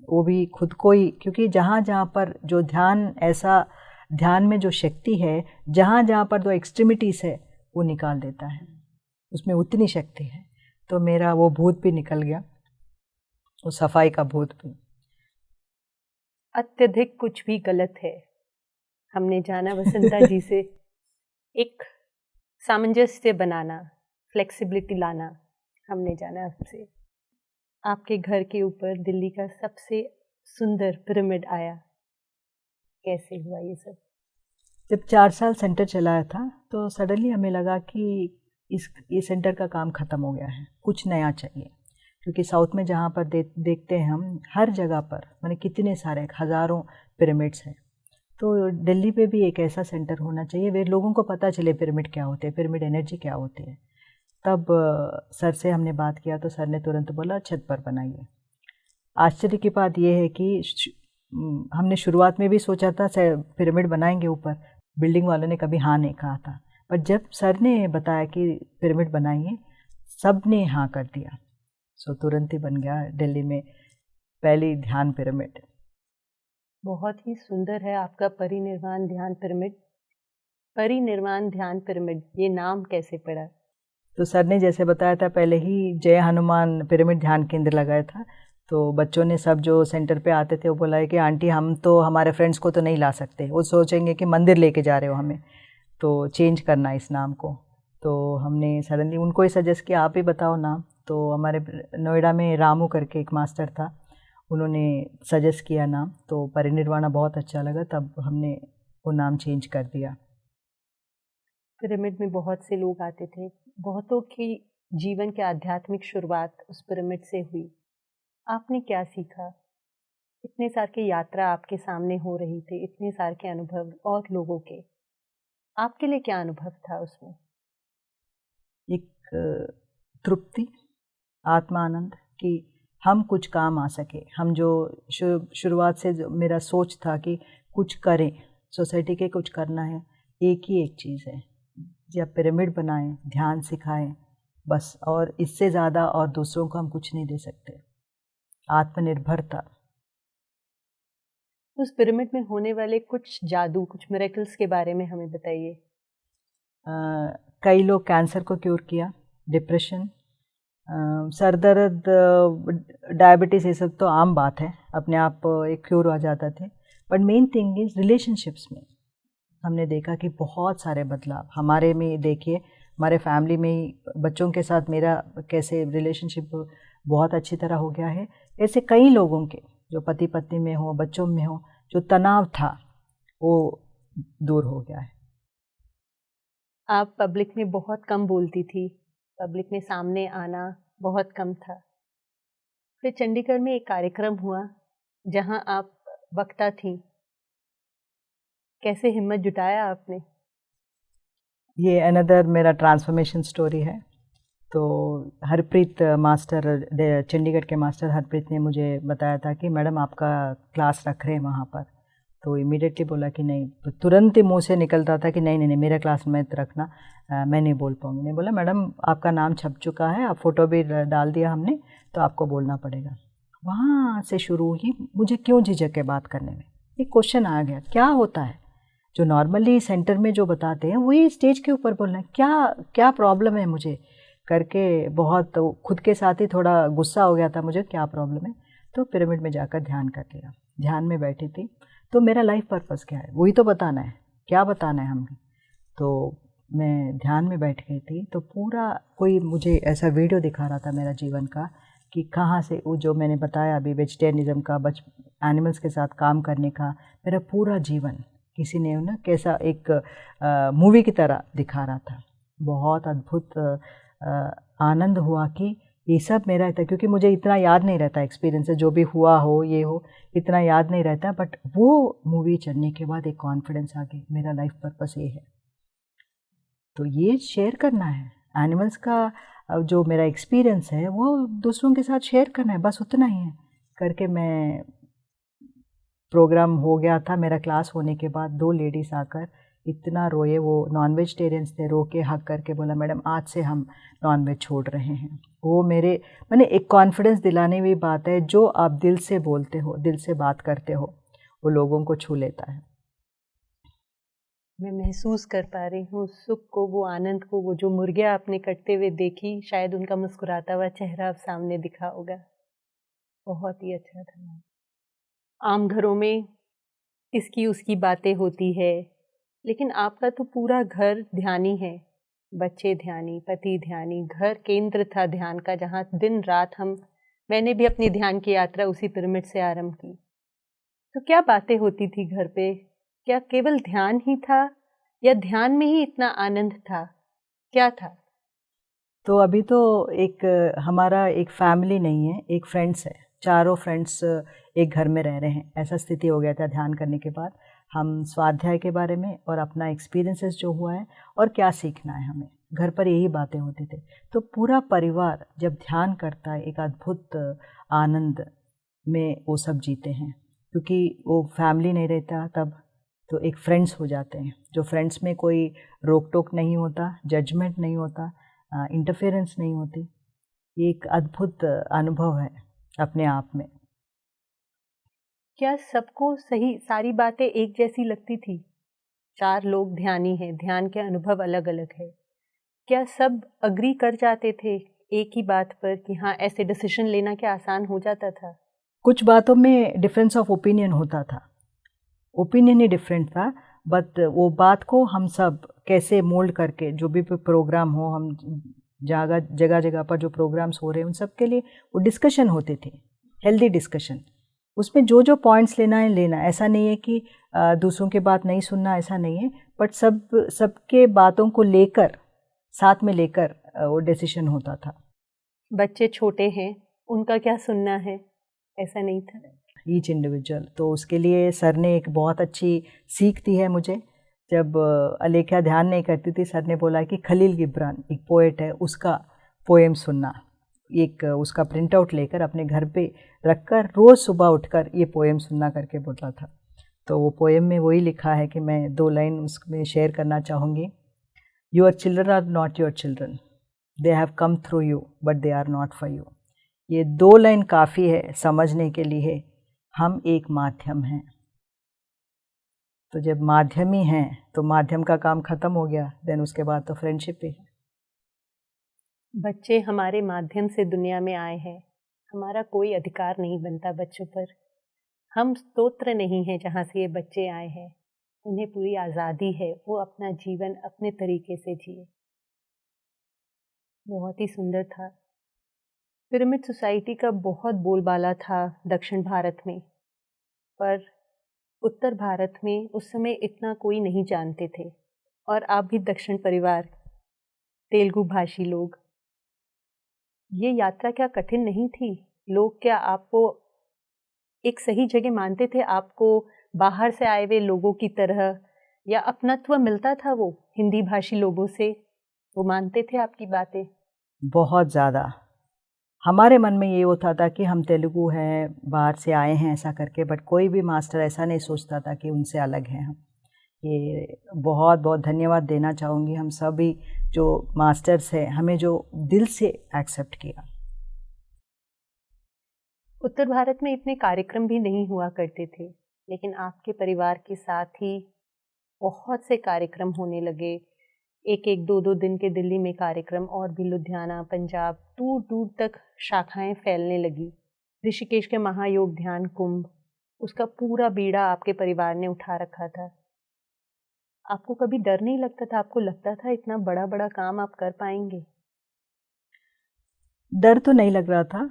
वो भी खुद को ही, क्योंकि जहाँ जहाँ पर जो ध्यान, ऐसा ध्यान में जो शक्ति है, जहाँ जहाँ पर जो एक्सट्रीमिटीज़ है वो निकाल देता है, उसमें उतनी शक्ति है। तो मेरा वो भूत भी निकल गया, वो सफाई का भूत भी। अत्यधिक कुछ भी गलत है, हमने जाना वसंता जी से। एक सामंजस्य बनाना, फ्लेक्सिबिलिटी लाना हमने जाना आपसे। आपके घर के ऊपर दिल्ली का सबसे सुंदर पिरामिड आया, कैसे हुआ ये सब? जब 4 साल सेंटर चलाया था तो सडनली हमें लगा कि ये सेंटर का काम ख़त्म हो गया है, कुछ नया चाहिए। क्योंकि साउथ में जहाँ पर देखते हैं हम, हर जगह पर माने कितने सारे हज़ारों पिरामिड्स हैं। तो दिल्ली पे भी एक ऐसा सेंटर होना चाहिए वे लोगों को पता चले पिरामिड क्या होते हैं, पिरामिड एनर्जी क्या होती है। तब सर से हमने बात किया तो सर ने तुरंत बोला छत पर बनाइए। आश्चर्य की बात यह है कि हमने शुरुआत में भी सोचा था पिरामिड बनाएंगे ऊपर, बिल्डिंग वालों ने कभी हाँ नहीं कहा था, पर जब सर ने बताया कि पिरामिड बनाइए, सब ने हाँ कर दिया। सो तुरंत ही बन गया दिल्ली में पहली ध्यान पिरामिड। बहुत ही सुंदर है आपका परिनिर्वाण ध्यान पिरामिड। परिनिर्वाण ध्यान पिरामिड, ये नाम कैसे पड़ा? तो सर ने जैसे बताया था, पहले ही जय हनुमान पिरामिड ध्यान केंद्र लगाया था। तो बच्चों ने सब जो सेंटर पे आते थे वो बोला है कि आंटी हम तो हमारे फ्रेंड्स को तो नहीं ला सकते, वो सोचेंगे कि मंदिर लेके जा रहे हो हमें, तो चेंज करना इस नाम को। तो हमने सडनली उनको ही सजेस्ट किया आप ही बताओ नाम। तो हमारे नोएडा में रामू करके एक मास्टर था, उन्होंने सजेस्ट किया नाम, तो परिनिर्वाणा बहुत अच्छा लगा, तब हमने वो नाम चेंज कर दिया। पिरामिड में बहुत से लोग आते थे, बहुतों की जीवन की आध्यात्मिक शुरुआत उस पिरामिड से हुई। आपने क्या सीखा? इतने साल की यात्रा आपके सामने हो रही थी, इतने साल के अनुभव और लोगों के, आपके लिए क्या अनुभव था उसमें? एक तृप्ति, आत्मा आनंद कि हम कुछ काम आ सके। हम जो शुरुआत से जो मेरा सोच था कि कुछ करें, सोसाइटी के कुछ करना है, एक ही एक चीज़ है, जब पिरामिड बनाएं, ध्यान सिखाएं बस, और इससे ज़्यादा और दूसरों को हम कुछ नहीं दे सकते। आत्मनिर्भरता। उस पिरामिड में होने वाले कुछ जादू, कुछ मिरेकल्स के बारे में हमें बताइए। कई लोग कैंसर को क्योर किया, डिप्रेशन, सर दर्द, डायबिटीज़, ये सब तो आम बात है, अपने आप एक क्योर हो जाता थे। But main thing is relationships में हमने देखा कि बहुत सारे बदलाव हमारे में। देखिए हमारे फैमिली में ही बच्चों के साथ मेरा कैसे रिलेशनशिप बहुत अच्छी तरह हो गया है। ऐसे कई लोगों के जो पति पत्नी में हो, बच्चों में हो, जो तनाव था वो दूर हो गया है। आप पब्लिक में बहुत कम बोलती थी, पब्लिक में सामने आना बहुत कम था। फिर चंडीगढ़ में एक कार्यक्रम हुआ जहां आप वक्ता थी। कैसे हिम्मत जुटाया आपने? ये अनदर मेरा ट्रांसफॉर्मेशन स्टोरी है। तो हरप्रीत मास्टर, चंडीगढ़ के मास्टर हरप्रीत ने मुझे बताया था कि मैडम आपका क्लास रख रहे हैं वहाँ पर। तो इमीडिएटली बोला कि नहीं, तो तुरंत ही मुंह से निकलता था कि नहीं नहीं नहीं, मेरा क्लास मत रखना, मैं नहीं बोल पाऊँगी। नहीं बोला, मैडम आपका नाम छप चुका है, आप फ़ोटो भी डाल दिया हमने, तो आपको बोलना पड़ेगा। वहाँ से शुरू हुई मुझे क्यों झिझक है बात करने में। एक क्वेश्चन आ गया, क्या होता है जो नॉर्मली सेंटर में जो बताते हैं वही स्टेज के ऊपर बोलना है, क्या क्या प्रॉब्लम है मुझे करके। बहुत खुद के साथ ही थोड़ा गुस्सा हो गया था मुझे, क्या प्रॉब्लम है। तो पिरामिड में जाकर ध्यान कर लिया। ध्यान में बैठी थी, तो मेरा लाइफ पर्पस क्या है वही तो बताना है, क्या बताना है हमें। तो मैं ध्यान में बैठ गई थी, तो पूरा कोई मुझे ऐसा वीडियो दिखा रहा था मेरा जीवन का कि कहाँ से वो जो मैंने बताया अभी वेजिटेरियनिज्म का, एनिमल्स के साथ काम करने का, मेरा पूरा जीवन किसी ने ना कैसा एक मूवी की तरह दिखा रहा था। बहुत अद्भुत आनंद हुआ कि ये सब मेरा था, क्योंकि मुझे इतना याद नहीं रहता एक्सपीरियंस, जो भी हुआ हो ये हो इतना याद नहीं रहता। बट वो मूवी चलने के बाद एक कॉन्फिडेंस आ गई, मेरा लाइफ पर्पस ये है, तो ये शेयर करना है। एनिमल्स का जो मेरा एक्सपीरियंस है वो दूसरों के साथ शेयर करना है, बस उतना ही है करके। मैं प्रोग्राम हो गया था, मेरा क्लास होने के बाद 2 लेडीज़ आकर इतना रोए, वो नॉन वेजिटेरियंस थे, रो के हक करके बोला मैडम आज से हम नॉन वेज छोड़ रहे हैं। वो मैंने एक कॉन्फिडेंस दिलाने वाली बात है, जो आप दिल से बोलते हो, दिल से बात करते हो, वो लोगों को छू लेता है। मैं महसूस कर पा रही हूँ सुख को, वो आनंद को, वो जो मुर्गियाँ आपने कटते हुए देखी, शायद उनका मुस्कुराता हुआ चेहरा अब सामने दिखा होगा। बहुत ही अच्छा था। आम घरों में इसकी उसकी बातें होती है, लेकिन आपका तो पूरा घर ध्यानी है। बच्चे ध्यानी, पति ध्यानी, घर केंद्र था ध्यान का, जहाँ दिन रात मैंने भी अपनी ध्यान की यात्रा उसी पिरामिड से आरंभ की। तो क्या बातें होती थी घर पे? क्या केवल ध्यान ही था या ध्यान में ही इतना आनंद था? क्या था? तो अभी तो एक हमारा एक फैमिली नहीं है, एक फ्रेंड्स है, चारों फ्रेंड्स एक घर में रह रहे हैं, ऐसा स्थिति हो गया था ध्यान करने के बाद। हम स्वाध्याय के बारे में और अपना एक्सपीरियंसेस जो हुआ है और क्या सीखना है हमें, घर पर यही बातें होती थी। तो पूरा परिवार जब ध्यान करता है, एक अद्भुत आनंद में वो सब जीते हैं, क्योंकि वो फैमिली नहीं रहता तब, तो एक फ्रेंड्स हो जाते हैं, जो फ्रेंड्स में कोई रोक टोक नहीं होता, जजमेंट नहीं होता, इंटरफेरेंस नहीं होती। ये एक अद्भुत अनुभव है अपने आप में। क्या सबको सही सारी बातें एक जैसी लगती थी? 4 लोग ध्यानी हैं, ध्यान के अनुभव अलग अलग है। क्या सब अग्री कर जाते थे एक ही बात पर कि हाँ ऐसे डिसीजन लेना क्या आसान हो जाता था? कुछ बातों में डिफरेंस ऑफ ओपिनियन होता था, ओपिनियन ही डिफरेंट था, बट वो बात को हम सब कैसे मोल्ड करके, जो भी प्रोग्राम हो, हम जगह जगह पर जो प्रोग्राम्स हो रहे हैं उन सब के लिए वो डिस्कशन होते थे, हेल्दी डिस्कशन। उसमें जो जो पॉइंट्स लेना है लेना, ऐसा नहीं है कि दूसरों की बात नहीं सुनना, ऐसा नहीं है, बट सबके बातों को लेकर, साथ में लेकर वो डिसीजन होता था। बच्चे छोटे हैं, उनका क्या सुनना है, ऐसा नहीं था। ईच इंडिविजुअल, तो उसके लिए सर ने एक बहुत अच्छी सीख दी है मुझे। जब अलेख्या ध्यान नहीं करती थी, सर ने बोला कि खलील गिब्रान एक पोएट है, उसका पोएम सुनना, एक उसका प्रिंट आउट लेकर अपने घर पे रखकर रोज़ सुबह उठकर ये पोएम सुनना करके बोला था। तो वो पोएम में वही लिखा है कि मैं 2 लाइन उसमें शेयर करना चाहूँगी। Your children are not your children, they have come through you but they are not for you. ये 2 लाइन काफ़ी है समझने के लिए, हम एक माध्यम हैं। तो जब माध्यम ही हैं तो माध्यम का काम ख़त्म हो गया, देन उसके बाद तो फ्रेंडशिप ही है। बच्चे हमारे माध्यम से दुनिया में आए हैं, हमारा कोई अधिकार नहीं बनता बच्चों पर। हम स्तोत्र नहीं हैं जहाँ से ये बच्चे आए हैं, उन्हें पूरी आज़ादी है, वो अपना जीवन अपने तरीके से जिए। बहुत ही सुंदर था। पिरामिड सोसाइटी का बहुत बोलबाला था दक्षिण भारत में, पर उत्तर भारत में उस समय इतना कोई नहीं जानते थे। और आप भी दक्षिण परिवार, तेलुगु भाषी लोग, ये यात्रा क्या कठिन नहीं थी? लोग क्या आपको एक सही जगह मानते थे, आपको बाहर से आए हुए लोगों की तरह, या अपनत्व मिलता था वो हिंदी भाषी लोगों से? वो मानते थे आपकी बातें? बहुत ज़्यादा। हमारे मन में ये होता था कि हम तेलुगु हैं, बाहर से आए हैं ऐसा करके, बट कोई भी मास्टर ऐसा नहीं सोचता था कि उनसे अलग हैं हम। ये बहुत बहुत धन्यवाद देना चाहूँगी हम सभी जो मास्टर्स हैं, हमें जो दिल से एक्सेप्ट किया। उत्तर भारत में इतने कार्यक्रम भी नहीं हुआ करते थे, लेकिन आपके परिवार के साथ ही बहुत से कार्यक्रम होने लगे। एक एक दो दो दिन के दिल्ली में कार्यक्रम, और भी लुधियाना, पंजाब, दूर दूर तक शाखाएं फैलने लगी। ऋषिकेश के महायोग ध्यान कुंभ, उसका पूरा बीड़ा आपके परिवार ने उठा रखा था। आपको कभी डर नहीं लगता था? आपको लगता था इतना बड़ा बड़ा काम आप कर पाएंगे? डर तो नहीं लग रहा था,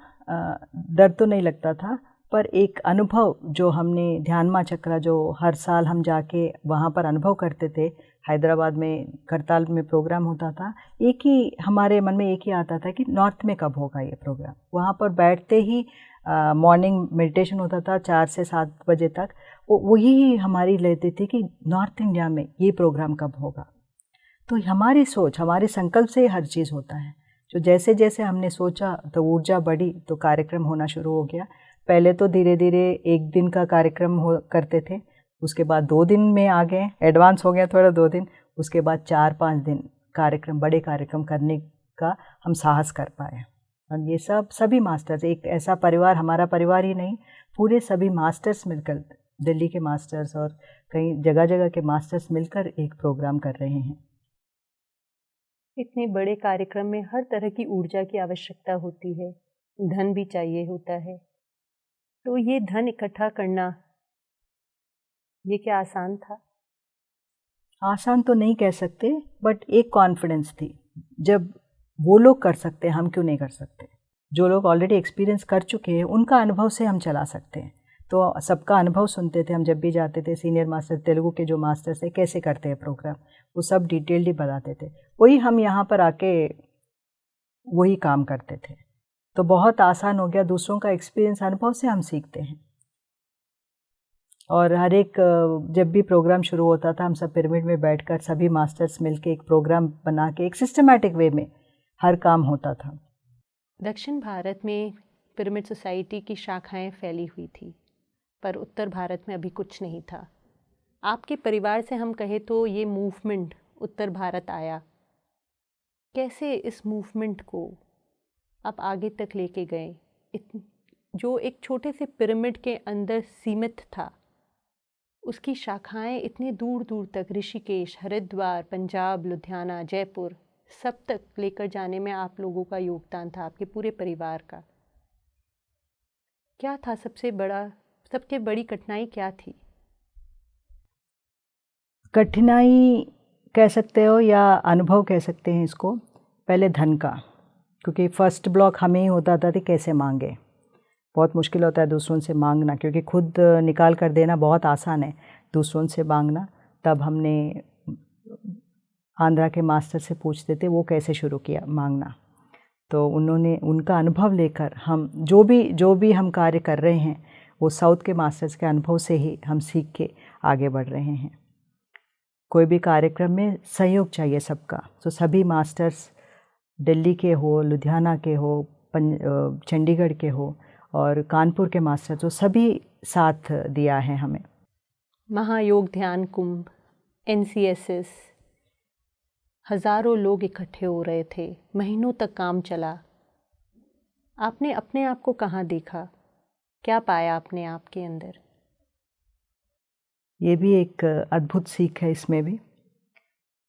डर तो नहीं लगता था, पर एक अनुभव जो हमने ध्यान माँ चक्रा जो हर साल हम जाके वहाँ पर अनुभव करते थे, हैदराबाद में करताल में प्रोग्राम होता था, एक ही हमारे मन में एक ही आता था कि नॉर्थ में कब होगा ये प्रोग्राम। वहाँ पर बैठते ही मॉर्निंग मेडिटेशन होता था 4 से 7 बजे तक, वही हमारी लेते थे कि नॉर्थ इंडिया में ये प्रोग्राम कब होगा। तो हमारी सोच, हमारे संकल्प से हर चीज़ होता है। तो जैसे जैसे हमने सोचा तो ऊर्जा बढ़ी, तो कार्यक्रम होना शुरू हो गया। पहले तो धीरे धीरे 1 दिन का कार्यक्रम करते थे, उसके बाद 2 दिन में आ गए, एडवांस हो गया थोड़ा 2 दिन, उसके बाद 4-5 दिन कार्यक्रम, बड़े कार्यक्रम करने का हम साहस कर पाए। और ये सभी मास्टर्स, एक ऐसा परिवार, हमारा परिवार ही नहीं, पूरे सभी मास्टर्स मिलकर, दिल्ली के मास्टर्स और कई जगह जगह के मास्टर्स मिलकर एक प्रोग्राम कर रहे हैं। इतने बड़े कार्यक्रम में हर तरह की ऊर्जा की आवश्यकता होती है, धन भी चाहिए होता है। तो ये धन इकट्ठा करना, ये क्या आसान था? आसान तो नहीं कह सकते, बट एक कॉन्फिडेंस थी, जब वो लोग कर सकते हैं हम क्यों नहीं कर सकते। जो लोग ऑलरेडी एक्सपीरियंस कर चुके हैं उनका अनुभव से हम चला सकते हैं। तो सबका अनुभव सुनते थे हम जब भी जाते थे। सीनियर मास्टर तेलुगु के जो मास्टर्स थे, कैसे करते हैं प्रोग्राम, वो सब डिटेल्डली बताते थे, वही हम यहाँ पर आके वही काम करते थे। तो बहुत आसान हो गया, दूसरों का एक्सपीरियंस, अनुभव से हम सीखते हैं। और हर एक जब भी प्रोग्राम शुरू होता था, हम सब पिरामिड में बैठकर सभी मास्टर्स मिलके एक प्रोग्राम बना के एक सिस्टमैटिक वे में हर काम होता था। दक्षिण भारत में पिरामिड सोसाइटी की शाखाएं फैली हुई थी, पर उत्तर भारत में अभी कुछ नहीं था। आपके परिवार से हम कहें तो ये मूवमेंट उत्तर भारत आया, कैसे इस मूवमेंट को आप आगे तक लेके गए? जो एक छोटे से पिरामिड के अंदर सीमित था, उसकी शाखाएं इतने दूर दूर तक, ऋषिकेश, हरिद्वार, पंजाब, लुधियाना, जयपुर, सब तक लेकर जाने में आप लोगों का योगदान था, आपके पूरे परिवार का। क्या था सबसे बड़ी कठिनाई क्या थी? कठिनाई कह सकते हो या अनुभव कह सकते हैं इसको। पहले धन का, क्योंकि फर्स्ट ब्लॉक हमें ही होता था कि कैसे मांगे। बहुत मुश्किल होता है दूसरों से मांगना, क्योंकि खुद निकाल कर देना बहुत आसान है, दूसरों से मांगना। तब हमने आंध्रा के मास्टर से पूछते थे वो कैसे शुरू किया मांगना। तो उन्होंने, उनका अनुभव लेकर हम जो भी हम कार्य कर रहे हैं, वो साउथ के मास्टर्स के अनुभव से ही हम सीख के आगे बढ़ रहे हैं। कोई भी कार्यक्रम में सहयोग चाहिए सबका, तो सभी मास्टर्स दिल्ली के हो, लुधियाना के हो, चंडीगढ़ के हो और कानपुर के मास्टर, तो सभी साथ दिया है हमें। महायोग ध्यान कुंभ, NCSS, हज़ारों लोग इकट्ठे हो रहे थे, महीनों तक काम चला। आपने अपने आप को कहाँ देखा? क्या पाया अपने आप के अंदर? ये भी एक अद्भुत सीख है। इसमें भी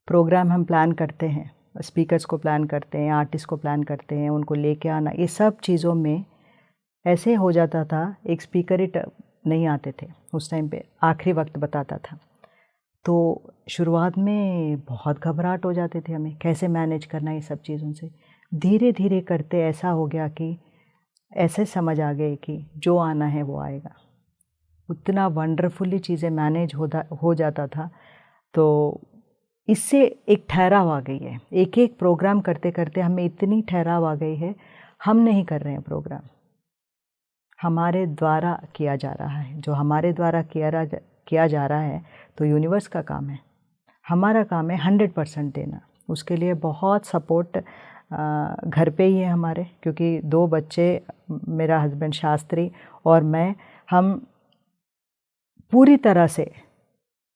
प्रोग्राम हम प्लान करते हैं, स्पीकर्स को प्लान करते हैं, आर्टिस्ट को प्लान करते हैं, उनको लेके आना, ये सब चीज़ों में ऐसे हो जाता था। एक स्पीकर ही नहीं आते थे उस टाइम पे, आखिरी वक्त बताता था। तो शुरुआत में बहुत घबराहट हो जाते थे हमें, कैसे मैनेज करना ये सब चीज़ों से। धीरे धीरे करते ऐसा हो गया कि ऐसे समझ आ गए कि जो आना है वो आएगा। उतना वंडरफुली चीज़ें मैनेज हो जाता था। तो इससे एक ठहराव आ गई है। एक एक प्रोग्राम करते करते हमें इतनी ठहराव आ गई है, हम नहीं कर रहे हैं प्रोग्राम, हमारे द्वारा किया जा रहा है। जो हमारे द्वारा किया जा रहा है तो यूनिवर्स का काम है, हमारा काम है 100% देना। उसके लिए बहुत सपोर्ट घर पे ही है हमारे, क्योंकि 2 बच्चे, मेरा हस्बैंड शास्त्री और मैं, हम पूरी तरह से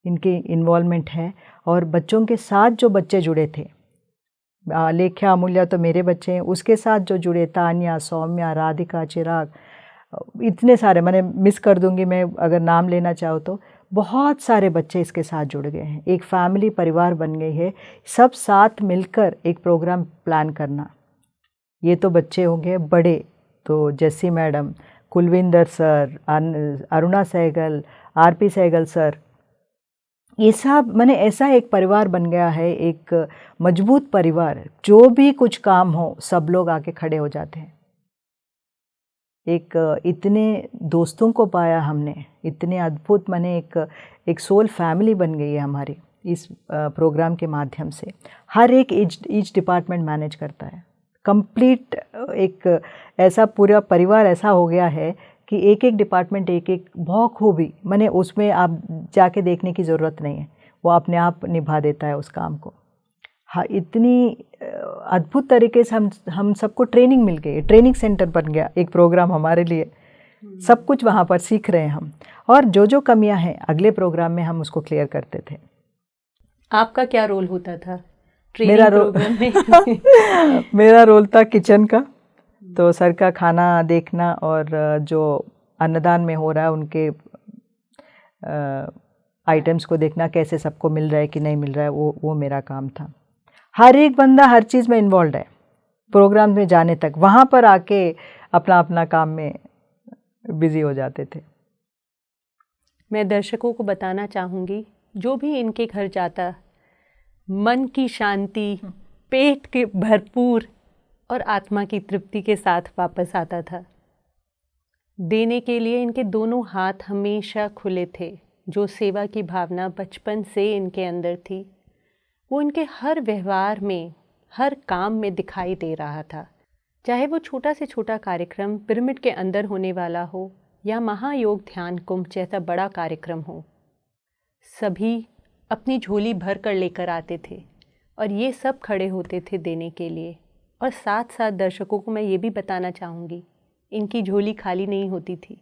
इनकी इन्वॉल्वमेंट है। और बच्चों के साथ जो बच्चे जुड़े थे, लेख्या अमूल्या तो मेरे बच्चे हैं, उसके साथ जो जुड़े, तान्या, सौम्या, राधिका, चिराग, इतने सारे, मैंने मिस कर दूंगी मैं अगर नाम लेना चाहो तो, बहुत सारे बच्चे इसके साथ जुड़ गए हैं। एक फैमिली, परिवार बन गई है। सब साथ मिलकर एक प्रोग्राम प्लान करना। ये तो बच्चे होंगे, बड़े तो जैसी madam, Kulwinder sir, Aruna Sehgal, RP Sehgal sir, ये सब, मैंने ऐसा एक परिवार बन गया है, एक मजबूत परिवार। जो भी कुछ काम हो सब लोग आके खड़े हो जाते हैं। एक इतने दोस्तों को पाया हमने, इतने अद्भुत, मैंने एक सोल फैमिली बन गई है हमारी इस प्रोग्राम के माध्यम से। हर एक ईच डिपार्टमेंट मैनेज करता है, कंप्लीट एक ऐसा पूरा परिवार ऐसा हो गया है कि एक एक डिपार्टमेंट एक बखूबी, मैंने उसमें आप जाके देखने की ज़रूरत नहीं है, वो अपने आप निभा देता है उस काम को। हाँ, इतनी अद्भुत तरीके से हम सबको ट्रेनिंग मिल गई, ट्रेनिंग सेंटर बन गया एक प्रोग्राम हमारे लिए। सब कुछ वहाँ पर सीख रहे हैं हम, और जो कमियाँ हैं अगले प्रोग्राम में हम उसको क्लियर करते थे। आपका क्या रोल होता था ट्रेनिंग प्रोग्राम में? मेरा रोल था किचन का, तो सर का खाना देखना और जो अन्नदान में हो रहा है उनके आइटम्स को देखना, कैसे सबको मिल रहा है कि नहीं मिल रहा है, वो मेरा काम था। हर एक बंदा हर चीज़ में इन्वॉल्व है, प्रोग्राम में जाने तक, वहाँ पर आके अपना अपना काम में बिजी हो जाते थे। मैं दर्शकों को बताना चाहूँगी, जो भी इनके घर जाता, मन की शांति, पेट के भरपूर और आत्मा की तृप्ति के साथ वापस आता था। देने के लिए इनके दोनों हाथ हमेशा खुले थे। जो सेवा की भावना बचपन से इनके अंदर थी, वो इनके हर व्यवहार में, हर काम में दिखाई दे रहा था। चाहे वो छोटा से छोटा कार्यक्रम पिरामिड के अंदर होने वाला हो या महायोग ध्यान कुंभ जैसा बड़ा कार्यक्रम हो, सभी अपनी झोली भर कर लेकर आते थे और ये सब खड़े होते थे देने के लिए। और साथ साथ दर्शकों को मैं ये भी बताना चाहूँगी, इनकी झोली खाली नहीं होती थी।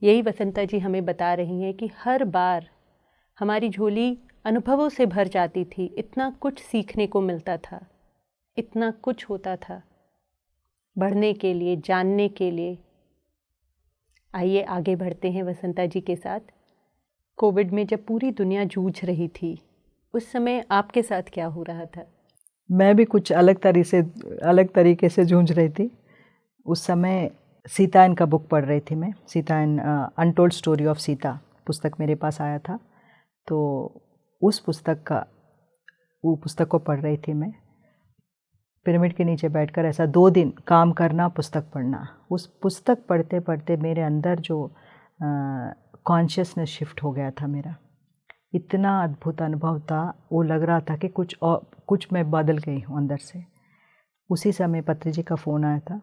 यही वसंता जी हमें बता रही हैं कि हर बार हमारी झोली अनुभवों से भर जाती थी। इतना कुछ सीखने को मिलता था, इतना कुछ होता था बढ़ने के लिए, जानने के लिए। आइए आगे बढ़ते हैं वसंता जी के साथ। कोविड में जब पूरी दुनिया जूझ रही थी, उस समय आपके साथ क्या हो रहा था? मैं भी कुछ अलग तरीके से जूझ रही थी। उस समय सीता इन का बुक पढ़ रही थी मैं, सीता इन अनटोल्ड स्टोरी ऑफ सीता पुस्तक मेरे पास आया था, तो उस पुस्तक को पढ़ रही थी मैं। पिरामिड के नीचे बैठकर ऐसा 2 दिन काम करना, पुस्तक पढ़ना। उस पुस्तक पढ़ते पढ़ते मेरे अंदर जो कॉन्शियसनेस शिफ्ट हो गया था मेरा, इतना अद्भुत अनुभव था। वो लग रहा था कि कुछ मैं बदल गई हूँ अंदर से। उसी समय पत्री जी का फ़ोन आया था,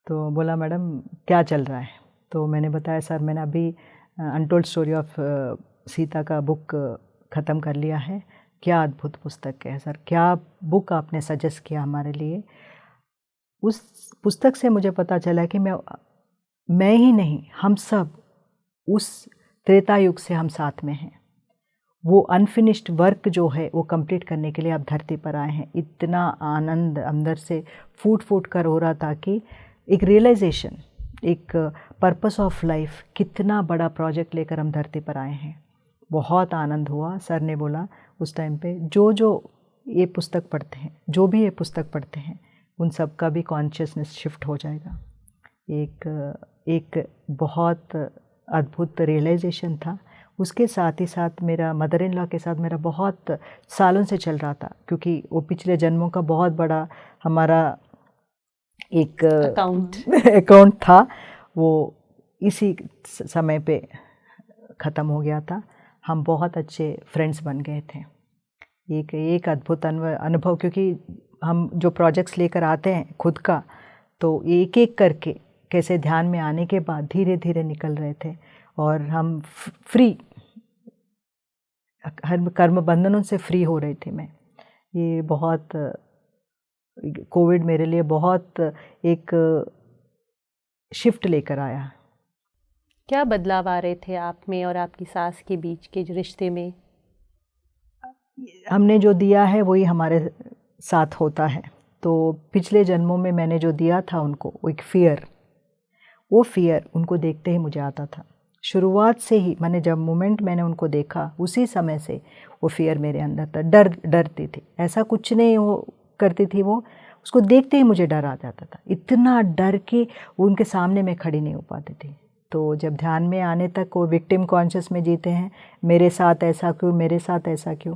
तो बोला मैडम क्या चल रहा है? तो मैंने बताया सर मैंने अभी अनटोल्ड स्टोरी ऑफ सीता का बुक ख़त्म कर लिया है। क्या अद्भुत पुस्तक है सर, क्या बुक आपने सजेस्ट किया हमारे लिए। उस पुस्तक से मुझे पता चला कि मैं ही नहीं, हम सब उस त्रेता युग से हम साथ में हैं। वो अनफिनिश्ड वर्क जो है वो कंप्लीट करने के लिए आप धरती पर आए हैं। इतना आनंद अंदर से फूट कर हो रहा था कि एक रियलाइजेशन, एक पर्पस ऑफ लाइफ, कितना बड़ा प्रोजेक्ट लेकर हम धरती पर आए हैं। बहुत आनंद हुआ। सर ने बोला उस टाइम पे जो ये पुस्तक पढ़ते हैं, जो भी ये पुस्तक पढ़ते हैं, उन सब का भी कॉन्शियसनेस शिफ्ट हो जाएगा। एक बहुत अद्भुत रियलाइजेशन था। उसके साथ ही साथ मेरा मदर इन लॉ के साथ मेरा बहुत सालों से चल रहा था, क्योंकि वो पिछले जन्मों का बहुत बड़ा हमारा एक अकाउंट था, वो इसी समय पे ख़त्म हो गया था। हम बहुत अच्छे फ्रेंड्स बन गए थे। एक अद्भुत अनुभव, क्योंकि हम जो प्रोजेक्ट्स लेकर आते हैं खुद का, तो एक एक करके कैसे ध्यान में आने के बाद धीरे धीरे निकल रहे थे और हम फ्री, हर कर्म बंधनों से फ्री हो रही थी मैं। ये बहुत, कोविड मेरे लिए बहुत एक शिफ्ट लेकर आया। क्या बदलाव आ रहे थे आप में और आपकी सास के बीच के जो रिश्ते में? हमने जो दिया है वही हमारे साथ होता है। तो पिछले जन्मों में मैंने जो दिया था उनको, वो एक फियर, वो फियर उनको देखते ही मुझे आता था। शुरुआत से ही जब मोमेंट मैंने उनको देखा उसी समय से वो फियर मेरे अंदर था। डरती थी, ऐसा कुछ नहीं वो करती थी, वो उसको देखते ही मुझे डर आ जाता था। इतना डर के उनके सामने मैं खड़ी नहीं हो पाती थी। तो जब ध्यान में आने तक वो विक्टिम कॉन्शियस में जीते हैं, मेरे साथ ऐसा क्यों, मेरे साथ ऐसा क्यों।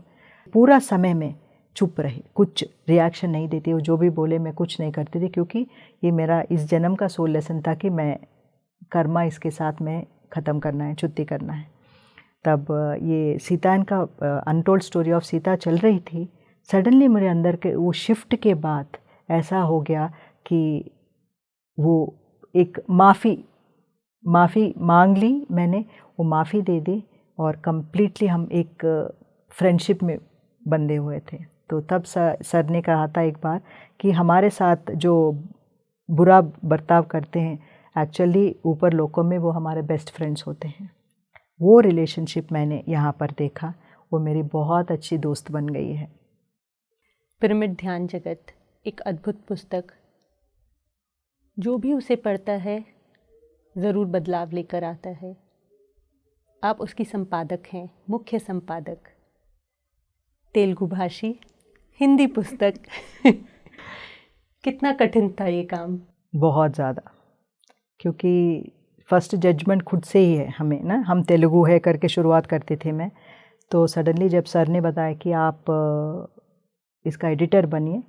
पूरा समय में चुप रही, कुछ रिएक्शन नहीं देती। वो जो भी बोले मैं कुछ नहीं करती थी, क्योंकि ये मेरा इस जन्म का सोल लेसन था कि मैं कर्मा इसके साथ में ख़त्म करना है, छुट्टी करना है। तब ये सीता का अनटोल्ड स्टोरी ऑफ सीता चल रही थी। सडनली मेरे अंदर के वो शिफ्ट के बाद ऐसा हो गया कि वो एक माफ़ी मांग ली मैंने, वो माफ़ी दे दी और कम्प्लीटली हम एक फ्रेंडशिप में बंधे हुए थे। तो तब सर ने कहा था एक बार कि हमारे साथ जो बुरा बर्ताव करते हैं, एक्चुअली ऊपर लोकों में वो हमारे बेस्ट फ्रेंड्स होते हैं। वो रिलेशनशिप मैंने यहाँ पर देखा, वो मेरी बहुत अच्छी दोस्त बन गई है। पिरामिड ध्यान जगत एक अद्भुत पुस्तक, जो भी उसे पढ़ता है ज़रूर बदलाव लेकर आता है। आप उसकी संपादक हैं, मुख्य संपादक। तेलुगु भाषी, हिंदी पुस्तक। कितना कठिन था ये काम? बहुत ज़्यादा, क्योंकि फर्स्ट जजमेंट खुद से ही है हमें ना। हम तेलुगु है करके शुरुआत करते थे मैं, तो सडनली जब सर ने बताया कि आप इसका एडिटर बनिए,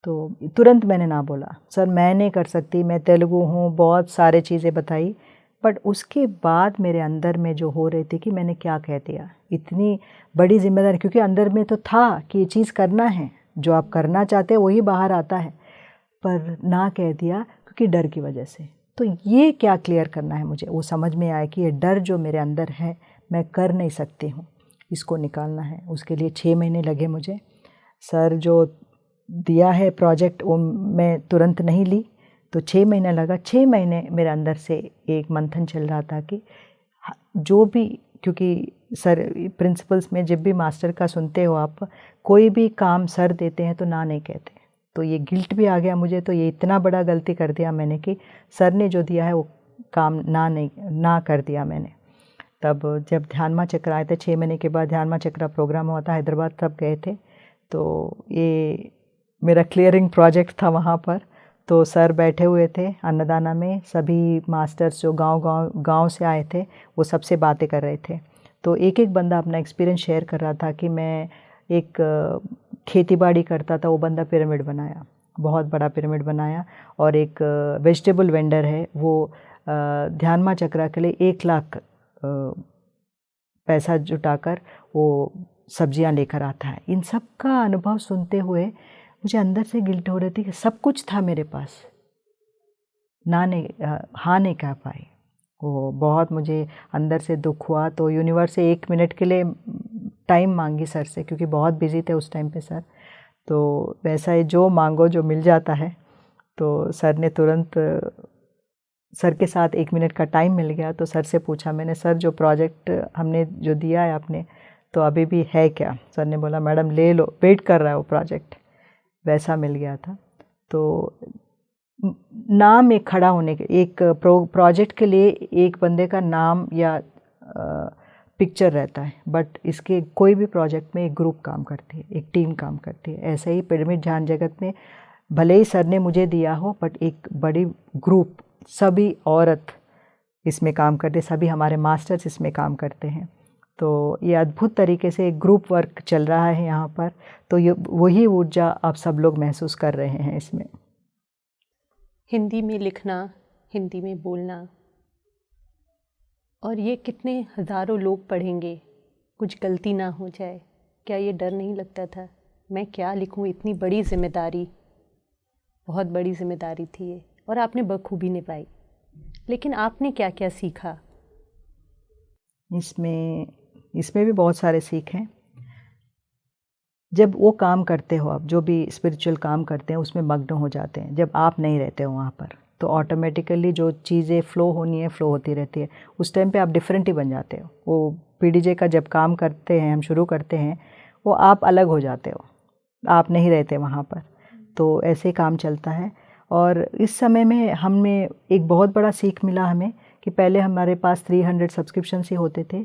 तो तुरंत मैंने ना बोला। सर मैं नहीं कर सकती, मैं तेलुगु हूँ, बहुत सारे चीज़ें बताई। बट उसके बाद मेरे अंदर में जो हो रही थी कि मैंने क्या कह दिया, इतनी बड़ी जिम्मेदारी, क्योंकि अंदर में तो था कि ये चीज़ करना है, जो आप करना चाहते हैं वही बाहर आता है, पर ना कह दिया क्योंकि डर की वजह से। तो ये क्या क्लियर करना है मुझे, वो समझ में आया कि ये डर जो मेरे अंदर है मैं कर नहीं सकती हूँ, इसको निकालना है। उसके लिए 6 महीने लगे मुझे। सर जो दिया है प्रोजेक्ट वो मैं तुरंत नहीं ली, तो 6 महीने लगा। 6 महीने मेरे अंदर से एक मंथन चल रहा था कि जो भी, क्योंकि सर प्रिंसिपल्स में जब भी मास्टर का सुनते हो आप, कोई भी काम सर देते हैं तो ना नहीं कहते। तो ये गिल्ट भी आ गया मुझे, तो ये इतना बड़ा गलती कर दिया मैंने कि सर ने जो दिया है वो काम ना कर दिया मैंने। तब जब ध्यानमा चक्र आए थे 6 महीने के बाद, ध्यानमा चक्र प्रोग्राम हुआ था हैदराबाद, तब गए थे। तो ये मेरा क्लियरिंग प्रोजेक्ट था वहाँ पर। तो सर बैठे हुए थे अन्नदाना में, सभी मास्टर्स जो गांव से आए थे वो सबसे बातें कर रहे थे। तो एक एक बंदा अपना एक्सपीरियंस शेयर कर रहा था कि मैं एक खेती बाड़ी करता था, वो बंदा पिरामिड बनाया, बहुत बड़ा पिरामिड बनाया। और एक वेजिटेबल वेंडर है, वो ध्यानमा चक्र के लिए 1 लाख पैसा जुटाकर वो सब्जियां लेकर आता है। इन सब का अनुभव सुनते हुए मुझे अंदर से गिल्ट हो रही थी कि सब कुछ था मेरे पास, हाँ नहीं कह पाई। वो बहुत मुझे अंदर से दुख हुआ। तो यूनिवर्स से 1 मिनट के लिए टाइम मांगी सर से, क्योंकि बहुत बिजी थे उस टाइम पे सर। तो वैसा ही जो मांगो जो मिल जाता है। तो सर ने तुरंत, सर के साथ 1 मिनट का टाइम मिल गया। तो सर से पूछा मैंने, सर जो प्रोजेक्ट हमने जो दिया है आपने, तो अभी भी है क्या? सर ने बोला मैडम ले लो, वेट कर रहा है वो प्रोजेक्ट। वैसा मिल गया था। तो नाम एक खड़ा होने के, एक प्रोजेक्ट के लिए एक बंदे का नाम या पिक्चर रहता है, बट इसके कोई भी प्रोजेक्ट में एक ग्रुप काम करती है, एक टीम काम करती है। ऐसे ही पिरामिड ध्यान जगत में भले ही सर ने मुझे दिया हो, बट एक बड़ी ग्रुप, सभी औरत इसमें काम करते, सभी हमारे मास्टर्स इसमें काम करते हैं। तो ये अद्भुत तरीके से एक ग्रुप वर्क चल रहा है यहाँ पर। तो ये वही ऊर्जा आप सब लोग महसूस कर रहे हैं इसमें। हिंदी में लिखना, हिंदी में बोलना, और ये कितने हज़ारों लोग पढ़ेंगे, कुछ गलती ना हो जाए, क्या ये डर नहीं लगता था? मैं क्या लिखूं, इतनी बड़ी जिम्मेदारी। बहुत बड़ी जिम्मेदारी थी ये और आपने बखूबी निभाई, लेकिन आपने क्या क्या सीखा? इसमें भी बहुत सारे सीख हैं। जब वो काम करते हो आप, जो भी स्पिरिचुअल काम करते हैं उसमें मग्न हो जाते हैं, जब आप नहीं रहते हो वहाँ पर तो ऑटोमेटिकली जो चीज़ें फ़्लो होनी है फ़्लो होती रहती है। उस टाइम पे आप डिफरेंट ही बन जाते हो। वो पीडीजे का जब काम करते हैं, हम शुरू करते हैं, वो आप अलग हो जाते हो, आप नहीं रहते वहाँ पर, तो ऐसे ही काम चलता है। और इस समय में हमें एक बहुत बड़ा सीख मिला हमें कि पहले हमारे पास 300 सब्सक्रिप्शंस ही होते थे।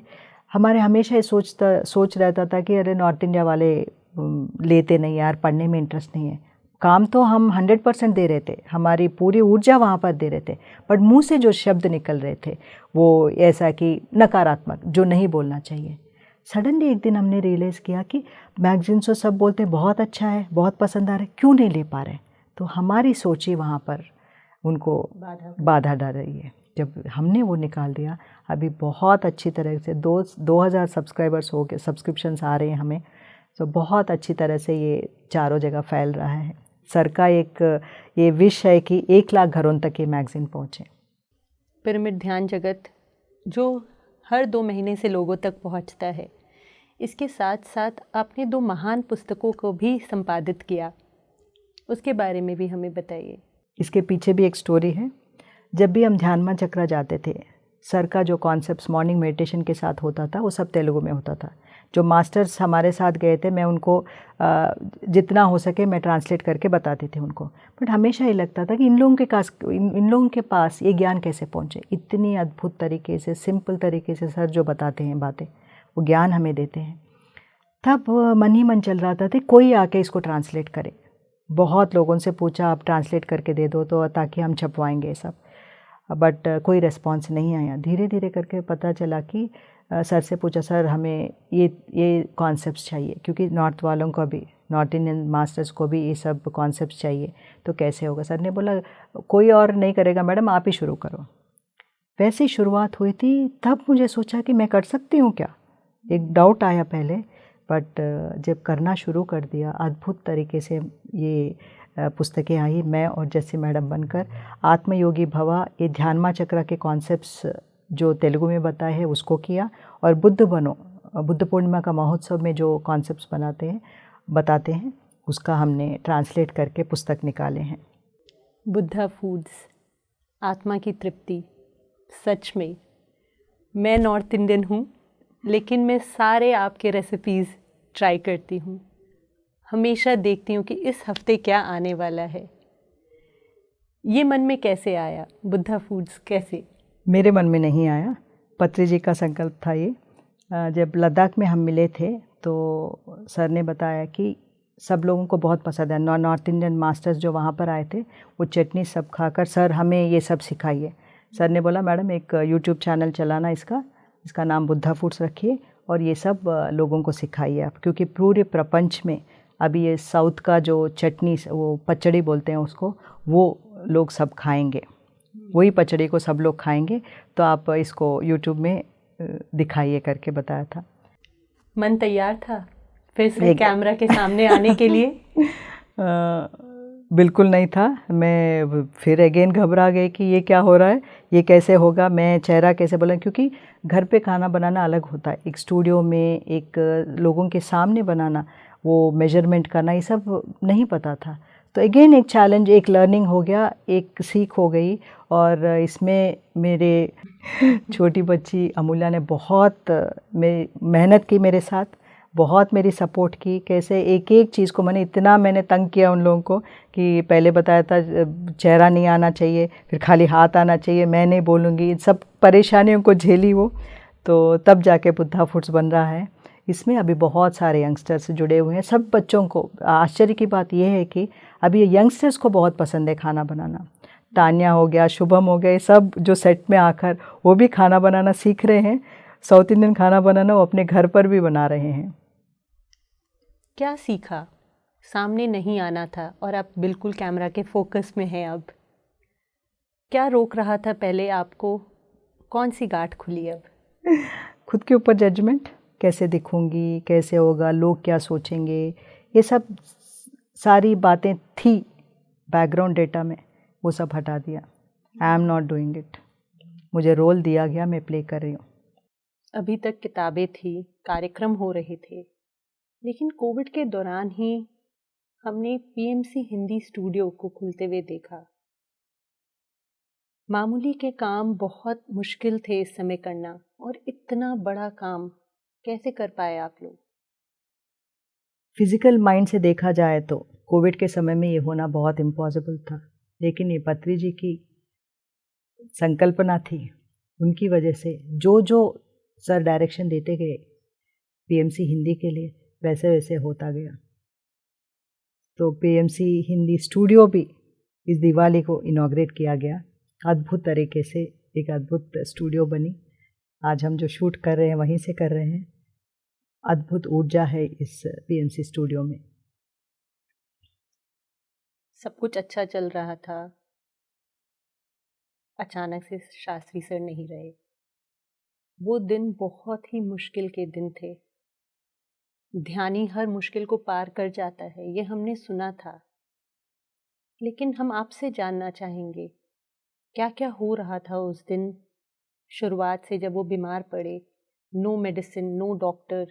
हमारे हमेशा ये सोच रहता था कि अरे नॉर्थ इंडिया वाले लेते नहीं यार, पढ़ने में इंटरेस्ट नहीं है। काम तो हम 100% दे रहे थे, हमारी पूरी ऊर्जा वहाँ पर दे रहे थे, बट मुंह से जो शब्द निकल रहे थे वो ऐसा कि नकारात्मक, जो नहीं बोलना चाहिए। सडनली एक दिन हमने रियलाइज़ किया कि मैगजीन से सब बोलते हैं बहुत अच्छा है, बहुत पसंद आ रहा है, क्यों नहीं ले पा रहे। तो हमारी सोच ही वहाँ पर उनको बाधा डाल रही है। जब हमने वो निकाल दिया, अभी बहुत अच्छी तरह से 2000 सब्सक्राइबर्स हो गए, सब्सक्रिप्शंस आ रहे हैं हमें, तो बहुत अच्छी तरह से ये चारों जगह फैल रहा है। सर का एक ये विश है कि 1 लाख घरों तक ये मैगज़ीन पहुँचे। पिरामिड ध्यान जगत जो हर 2 महीने से लोगों तक पहुँचता है, इसके साथ साथ आपने 2 महान पुस्तकों को भी संपादित किया, उसके बारे में भी हमें बताइए। इसके पीछे भी एक स्टोरी है। जब भी हम ध्यानमा चक्रा जाते थे, सर का जो कॉन्सेप्ट्स मॉर्निंग मेडिटेशन के साथ होता था वो सब तेलुगु में होता था। जो मास्टर्स हमारे साथ गए थे, मैं उनको जितना हो सके मैं ट्रांसलेट करके बताती थी उनको, बट हमेशा ये लगता था कि इन लोगों के पास ये ज्ञान कैसे पहुँचे। इतनी अद्भुत तरीके से, सिंपल तरीके से सर जो बताते हैं बातें, वो ज्ञान हमें देते हैं। तब मन ही मन चल रहा था कि कोई आके इसको ट्रांसलेट करे। बहुत लोगों से पूछा, आप ट्रांसलेट करके दे दो तो ताकि हम छपवाएंगे सब, बट कोई रिस्पॉन्स नहीं आया। धीरे धीरे करके पता चला कि सर से पूछा, सर हमें ये कॉन्सेप्ट्स चाहिए, क्योंकि नॉर्थ वालों को भी, नॉर्थ इंडियन मास्टर्स को भी ये सब कॉन्सेप्ट्स चाहिए, तो कैसे होगा। सर ने बोला कोई और नहीं करेगा मैडम, आप ही शुरू करो। वैसे ही शुरुआत हुई थी। तब मुझे सोचा कि मैं कर सकती हूँ क्या, एक डाउट आया पहले, बट जब करना शुरू कर दिया, अद्भुत तरीके से ये पुस्तकें आई। मैं और जैसी मैडम बनकर आत्मयोगी भवा, ये ध्यानमा चक्रा के कॉन्सेप्ट्स जो तेलुगु में बताए हैं उसको किया, और बुद्ध बनो, बुद्ध पूर्णिमा का महोत्सव में जो कॉन्सेप्ट्स बताते हैं उसका हमने ट्रांसलेट करके पुस्तक निकाले हैं। बुद्धा फूड्स, आत्मा की तृप्ति। सच में मैं नॉर्थ इंडियन हूँ, लेकिन मैं सारे आपके रेसिपीज़ ट्राई करती हूँ। हमेशा देखती हूँ कि इस हफ्ते क्या आने वाला है। ये मन में कैसे आया, बुद्धा फूड्स कैसे? मेरे मन में नहीं आया, पत्री जी का संकल्प था ये। जब लद्दाख में हम मिले थे तो सर ने बताया कि सब लोगों को बहुत पसंद है। नॉर्थ इंडियन मास्टर्स जो वहाँ पर आए थे वो चटनी सब खाकर, सर हमें ये सब सिखाइए। सर ने बोला मैडम एक यूट्यूब चैनल चलाना, इसका नाम बुद्धा फूड्स रखिए और ये सब लोगों को सिखाइए आप, क्योंकि पूरे प्रपंच में अभी ये साउथ का जो चटनी, वो पचड़ी बोलते हैं उसको, वो लोग सब खाएंगे, वही पचड़ी को सब लोग खाएंगे, तो आप इसको यूट्यूब में दिखाइए करके बताया था। मन तैयार था फिर से कैमरा के सामने आने के लिए? बिल्कुल नहीं था। मैं फिर अगेन घबरा गई कि ये क्या हो रहा है, ये कैसे होगा, मैं चेहरा कैसे बोला, क्योंकि घर पे खाना बनाना अलग होता है, एक स्टूडियो में एक लोगों के सामने बनाना, वो मेजरमेंट करना, ये सब नहीं पता था। तो अगेन एक चैलेंज, एक लर्निंग हो गया, एक सीख हो गई। और इसमें मेरे छोटी बच्ची अमूल्या ने बहुत मेहनत की मेरे साथ, बहुत मेरी सपोर्ट की। कैसे एक एक चीज़ को मैंने तंग किया उन लोगों को कि पहले बताया था चेहरा नहीं आना चाहिए, फिर खाली हाथ आना चाहिए, मैं नहीं बोलूँगी, इन सब परेशानियों को झेली वो, तो तब जाके बुद्धा फूड्स बन रहा है। इसमें अभी बहुत सारे यंगस्टर्स जुड़े हुए हैं, सब बच्चों को। आश्चर्य की बात यह है कि अभी यंगस्टर्स को बहुत पसंद है खाना बनाना। तान्या हो गया, शुभम हो गए, सब जो सेट में आकर वो भी खाना बनाना सीख रहे हैं। साउथ इंडियन खाना बनाना वो अपने घर पर भी बना रहे हैं। क्या सीखा? सामने नहीं आना था और आप बिल्कुल कैमरा के फोकस में हैं अब। क्या रोक रहा था पहले आपको? कौन सी गांठ खुली अब? खुद के ऊपर जजमेंट, कैसे दिखूंगी, कैसे होगा, लोग क्या सोचेंगे, ये सब सारी बातें थी, बैकग्राउंड डेटा में वो सब हटा दिया। I am not doing it. मुझे रोल दिया गया, मैं प्ले कर रही हूँ। अभी तक किताबें थी, कार्यक्रम हो रहे थे, लेकिन कोविड के दौरान ही हमने पीएमसी हिंदी स्टूडियो को खुलते हुए देखा। मामूली के काम बहुत मुश्किल थे इस समय करना, और इतना बड़ा काम कैसे कर पाए आप लोग? फिजिकल माइंड से देखा जाए तो कोविड के समय में ये होना बहुत इम्पॉसिबल था, लेकिन ये पत्री जी की संकल्पना थी। उनकी वजह से जो जो सर डायरेक्शन देते गए पीएमसी हिंदी के लिए, वैसे वैसे होता गया। तो पीएमसी हिंदी स्टूडियो भी इस दिवाली को इनॉग्रेट किया गया। अद्भुत तरीके से एक अद्भुत स्टूडियो बनी। आज हम जो शूट कर रहे हैं वहीं से कर रहे हैं। अद्भुत ऊर्जा है इस पीएमसी स्टूडियो में। सब कुछ अच्छा चल रहा था, अचानक से शास्त्री सर नहीं रहे। वो दिन बहुत ही मुश्किल के दिन थे। ध्यानी हर मुश्किल को पार कर जाता है, ये हमने सुना था। लेकिन हम आपसे जानना चाहेंगे, क्या क्या हो रहा था उस दिन शुरुआत से, जब वो बीमार पड़े? नो मेडिसिन, नो डॉक्टर,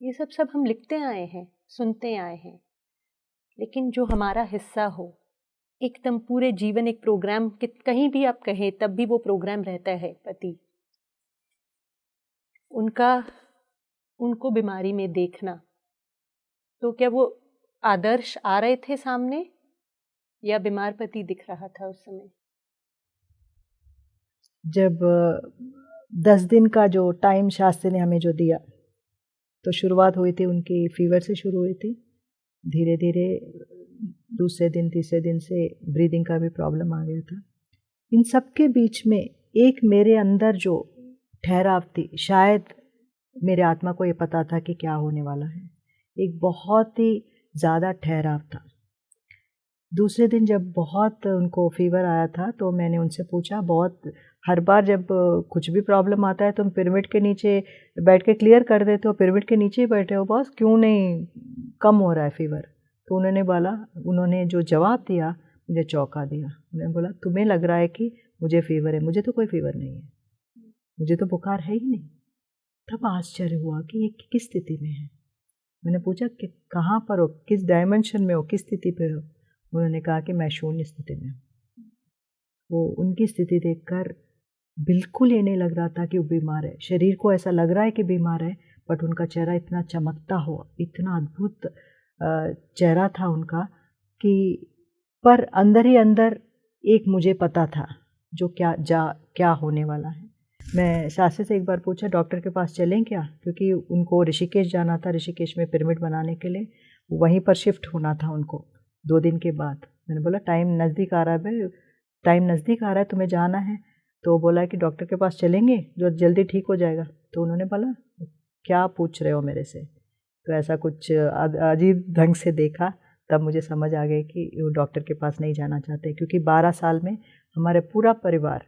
ये सब हम लिखते आए हैं, सुनते आए हैं। लेकिन जो हमारा हिस्सा हो, एकदम पूरे जीवन एक प्रोग्राम, कहीं भी आप कहें तब भी वो प्रोग्राम रहता है पति, उनको बीमारी में देखना, तो क्या वो आदर्श आ रहे थे सामने, या बीमार पति दिख रहा था उस समय? जब 10 दिन का जो टाइम शास्त्री ने हमें जो दिया, तो शुरुआत हुई थी उनकी फीवर से शुरू हुई थी। धीरे धीरे दूसरे दिन तीसरे दिन से ब्रीदिंग का भी प्रॉब्लम आ गया था। इन सब के बीच में एक मेरे अंदर जो ठहराव थी, शायद मेरे आत्मा को ये पता था कि क्या होने वाला है। एक बहुत ही ज़्यादा ठहराव था। दूसरे दिन जब बहुत उनको फीवर आया था, तो मैंने उनसे पूछा, हर बार जब कुछ भी प्रॉब्लम आता है तुम पिरामिड के नीचे बैठ के क्लियर कर देते हो, पिरामिड के नीचे ही बैठे हो बॉस, क्यों नहीं कम हो रहा है फीवर? तो उन्होंने जो जवाब दिया मुझे चौंका दिया। उन्होंने बोला, तुम्हें लग रहा है कि मुझे फीवर है, मुझे तो कोई फीवर नहीं है, मुझे तो बुखार है ही नहीं। तब आश्चर्य हुआ कि ये किस स्थिति में है। मैंने पूछा कि कहाँ पर हो, किस डायमेंशन में हो, किस स्थिति पे हो? उन्होंने कहा कि मैं शून्य स्थिति में हूँ। वो उनकी स्थिति देखकर बिल्कुल ये नहीं लग रहा था कि वो बीमार है। शरीर को ऐसा लग रहा है कि बीमार है, बट उनका चेहरा इतना चमकता हो, इतना अद्भुत चेहरा था उनका कि पर अंदर ही अंदर एक मुझे पता था जो क्या होने वाला है। मैं शास्त्री से एक बार पूछा, डॉक्टर के पास चलें क्या? क्योंकि उनको ऋषिकेश जाना था, ऋषिकेश में पिरामिड बनाने के लिए, वहीं पर शिफ्ट होना था उनको 2 दिन के बाद। मैंने बोला, टाइम नज़दीक आ रहा है, तुम्हें जाना है। तो बोला कि डॉक्टर के पास चलेंगे जो जल्दी ठीक हो जाएगा। तो उन्होंने बोला, क्या पूछ रहे हो मेरे से? तो ऐसा कुछ अजीब ढंग से देखा, तब मुझे समझ आ गई कि वो डॉक्टर के पास नहीं जाना चाहते, क्योंकि 12 साल में हमारे पूरा परिवार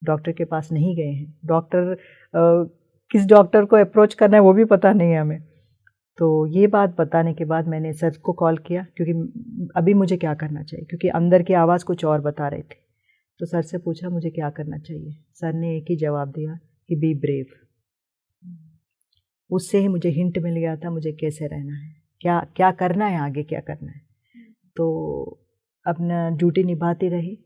डॉक्टर के पास नहीं गए हैं। किस डॉक्टर को अप्रोच करना है वो भी पता नहीं है हमें। तो ये बात बताने के बाद मैंने सर को कॉल किया, क्योंकि अभी मुझे क्या करना चाहिए, क्योंकि अंदर की आवाज़ कुछ और बता रही थी। तो सर से पूछा मुझे क्या करना चाहिए। सर ने एक ही जवाब दिया कि बी ब्रेव। उससे ही मुझे हिंट मिल गया था मुझे कैसे रहना है, क्या करना है, आगे क्या करना है। तो अपना ड्यूटी निभाती रही,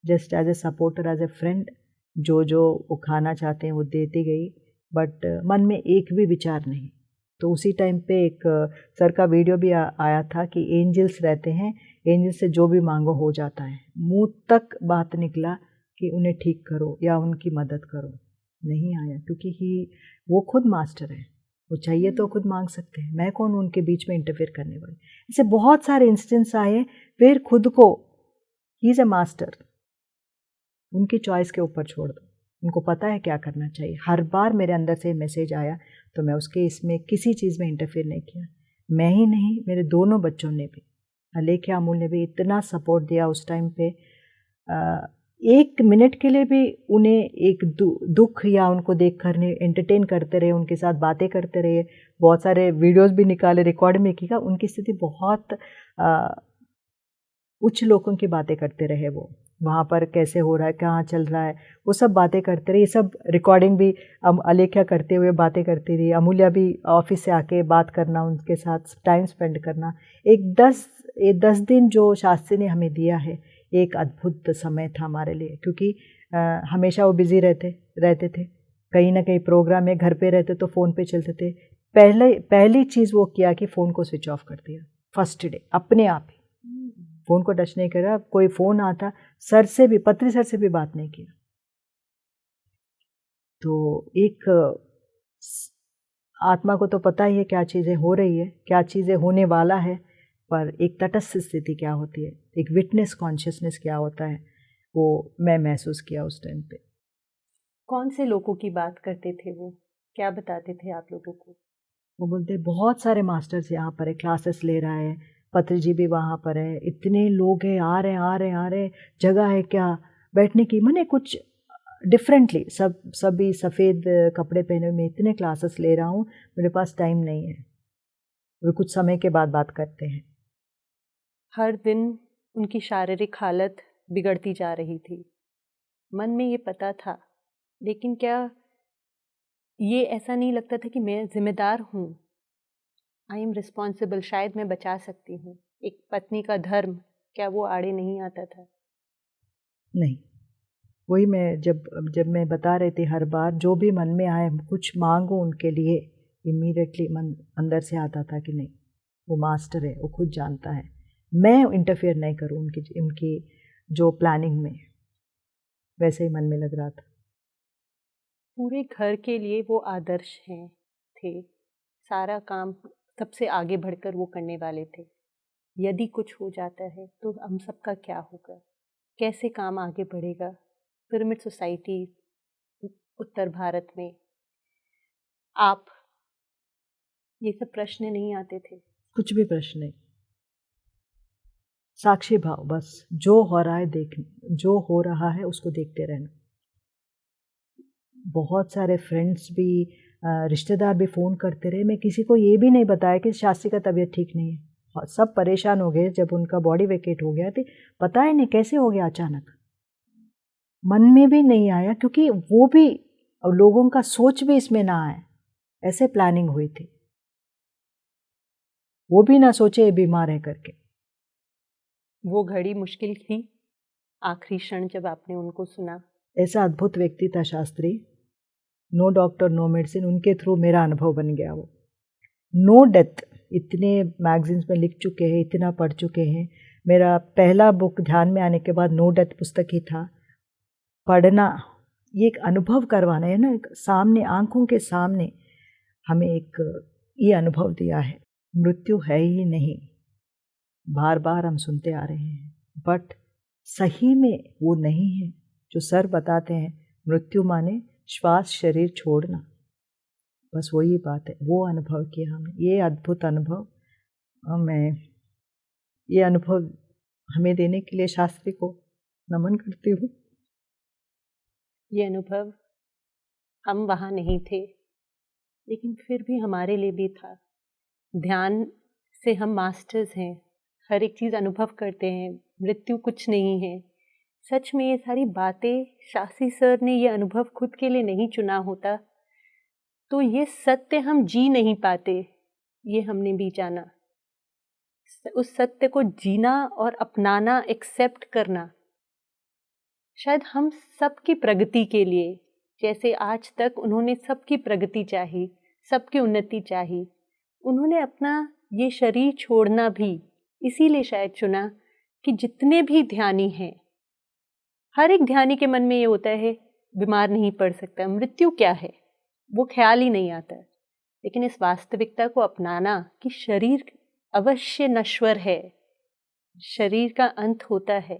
just as a supporter, as a friend. जो वो खाना चाहते हैं वो देती गई, बट मन में एक भी विचार नहीं। तो उसी टाइम पे एक सर का वीडियो भी आया था कि एंजल्स रहते हैं, एंजल से जो भी मांगो हो जाता है। मुंह तक बात निकला कि उन्हें ठीक करो या उनकी मदद करो, नहीं आया, क्योंकि वो खुद मास्टर है, वो चाहिए तो खुद मांग सकते हैं। मैं कौन उनके बीच में इंटरफेयर करने वाली। ऐसे बहुत सारे इंस्टेंस आए। फिर खुद को, ही इज़ ए मास्टर, उनकी चॉइस के ऊपर छोड़ दो, उनको पता है क्या करना चाहिए। हर बार मेरे अंदर से मैसेज आया तो मैं उसके इसमें किसी चीज़ में इंटरफेयर नहीं किया। मैं ही नहीं, मेरे दोनों बच्चों ने भी, अलेख्या अमूल ने भी इतना सपोर्ट दिया उस टाइम पे। एक मिनट के लिए भी उन्हें एक दुख या उनको देख कर एंटरटेन करते रहे, उनके साथ बातें करते रहे, बहुत सारे वीडियोस भी निकाले, रिकॉर्ड में किया। उनकी स्थिति बहुत उच्च लोगों की बातें करते रहे। वो वहाँ पर कैसे हो रहा है, कहाँ चल रहा है, वो सब बातें करते रहे। ये सब रिकॉर्डिंग भी अलेख्या करते हुए बातें करती रही, अमूल्या भी ऑफिस से आके बात करना, उनके साथ टाइम स्पेंड करना। एक 10 दिन जो शास्त्री ने हमें दिया है, एक अद्भुत समय था हमारे लिए, क्योंकि हमेशा वो बिज़ी रहते थे, कहीं ना कहीं प्रोग्राम में, घर पे रहते तो फ़ोन पे चलते थे। पहली चीज़ वो किया कि फ़ोन को स्विच ऑफ कर दिया फर्स्ट डे, अपने आप ही फ़ोन को टच नहीं करा। कोई फ़ोन आता, पत्री सर से भी बात नहीं किया। तो एक आत्मा को तो पता ही है क्या चीज़ें हो रही है, क्या चीज़ें होने वाला है, पर एक तटस्थ स्थिति क्या होती है, एक विटनेस कॉन्शियसनेस क्या होता है, वो मैं महसूस किया उस टाइम पे। कौन से लोगों की बात करते थे वो, क्या बताते थे आप लोगों को? वो बोलते बहुत सारे मास्टर्स यहाँ पर है, क्लासेस ले रहा है, पत्री जी भी वहाँ पर है, इतने लोग हैं, आ रहे, जगह है क्या बैठने की, मैंने कुछ डिफरेंटली, सभी सफ़ेद कपड़े पहने हुए, मैं इतने क्लासेस ले रहा हूँ, मेरे पास टाइम नहीं है। वे कुछ समय के बाद बात करते हैं। हर दिन उनकी शारीरिक हालत बिगड़ती जा रही थी, मन में ये पता था, लेकिन क्या ये ऐसा नहीं लगता था कि मैं जिम्मेदार हूँ, आई एम रिस्पॉन्सिबल, शायद मैं बचा सकती हूँ, एक पत्नी का धर्म, क्या वो आड़े नहीं आता था? नहीं, वही मैं जब मैं बता रही थी, हर बार जो भी मन में आए, कुछ मांगो उनके लिए, इमीडिएटली मन अंदर से आता था कि नहीं, वो मास्टर है, वो खुद जानता है, मैं इंटरफेयर नहीं करूँ उनकी जो प्लानिंग में, वैसे ही मन में लग रहा था। पूरे घर के लिए वो आदर्श थे, सारा काम सबसे आगे बढ़कर वो करने वाले थे। यदि कुछ हो जाता है तो हम सबका क्या होगा, कैसे काम आगे बढ़ेगा? पिरामिड सोसाइटी उत्तर भारत में, आप, ये सब प्रश्न नहीं आते थे? कुछ भी प्रश्न नहीं, साक्षी भाव, बस जो हो रहा है जो हो रहा है उसको देखते रहना। बहुत सारे फ्रेंड्स भी, रिश्तेदार भी फ़ोन करते रहे, मैं किसी को ये भी नहीं बताया कि शास्त्री का तबीयत ठीक नहीं है। सब परेशान हो गए जब उनका बॉडी वेकेट हो गया, तो पता ही नहीं कैसे हो गया अचानक, मन में भी नहीं आया, क्योंकि वो भी लोगों का सोच भी इसमें ना आए, ऐसे प्लानिंग हुई थी, वो भी ना सोचे ये बीमार है करके। वो घड़ी मुश्किल थी, आखिरी क्षण जब आपने उनको सुना? ऐसा अद्भुत व्यक्ति था Shastri, no doctor no medicine, उनके थ्रू मेरा अनुभव बन गया वो। नो डेथ, इतने मैगजीन्स में लिख चुके हैं, इतना पढ़ चुके हैं। मेरा पहला बुक ध्यान में आने के बाद नो डेथ पुस्तक ही था। पढ़ना, ये एक अनुभव करवाना है ना, एक सामने, आंखों के सामने हमें एक ये अनुभव दिया है, मृत्यु है ही नहीं, बार बार हम सुनते आ रहे हैं, बट सही में वो नहीं है जो सर बताते हैं। मृत्यु माने श्वास, शरीर छोड़ना, बस वही बात है। वो अनुभव किया हमने, ये अद्भुत अनुभव, मैं ये अनुभव हमें देने के लिए शास्त्री को नमन करती हूँ। ये अनुभव, हम वहाँ नहीं थे, लेकिन फिर भी हमारे लिए भी था। ध्यान से हम मास्टर्स हैं, हर एक चीज़ अनुभव करते हैं, मृत्यु कुछ नहीं है। सच में ये सारी बातें शास्त्री सर ने ये अनुभव खुद के लिए नहीं चुना होता तो ये सत्य हम जी नहीं पाते, ये हमने भी जाना। उस सत्य को जीना और अपनाना, एक्सेप्ट करना, शायद हम सबकी प्रगति के लिए, जैसे आज तक उन्होंने सबकी प्रगति चाही, सबकी उन्नति चाही, उन्होंने अपना ये शरीर छोड़ना भी इसीलिए शायद चुना कि जितने भी ध्यानी हैं, हर एक ध्यानी के मन में ये होता है बीमार नहीं पड़ सकता, मृत्यु क्या है, वो ख्याल ही नहीं आता। लेकिन इस वास्तविकता को अपनाना कि शरीर अवश्य नश्वर है, शरीर का अंत होता है,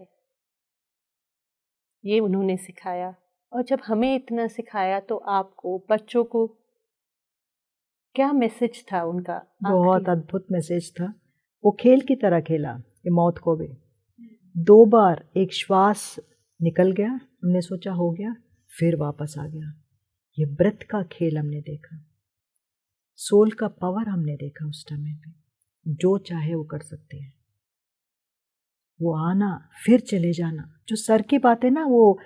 ये उन्होंने सिखाया। और जब हमें इतना सिखाया तो आपको, बच्चों को क्या मैसेज था उनका? बहुत अद्भुत मैसेज था। वो खेल की तरह खेला, ये मौत को भी 2 बार एक श्वास निकल गया, हमने सोचा हो गया, फिर वापस आ गया। ये ब्रेथ का खेल हमने देखा, सोल का पावर हमने देखा उस टाइम पे, जो चाहे वो कर सकते हैं। वो आना फिर चले जाना, जो सर की बात है ना, वो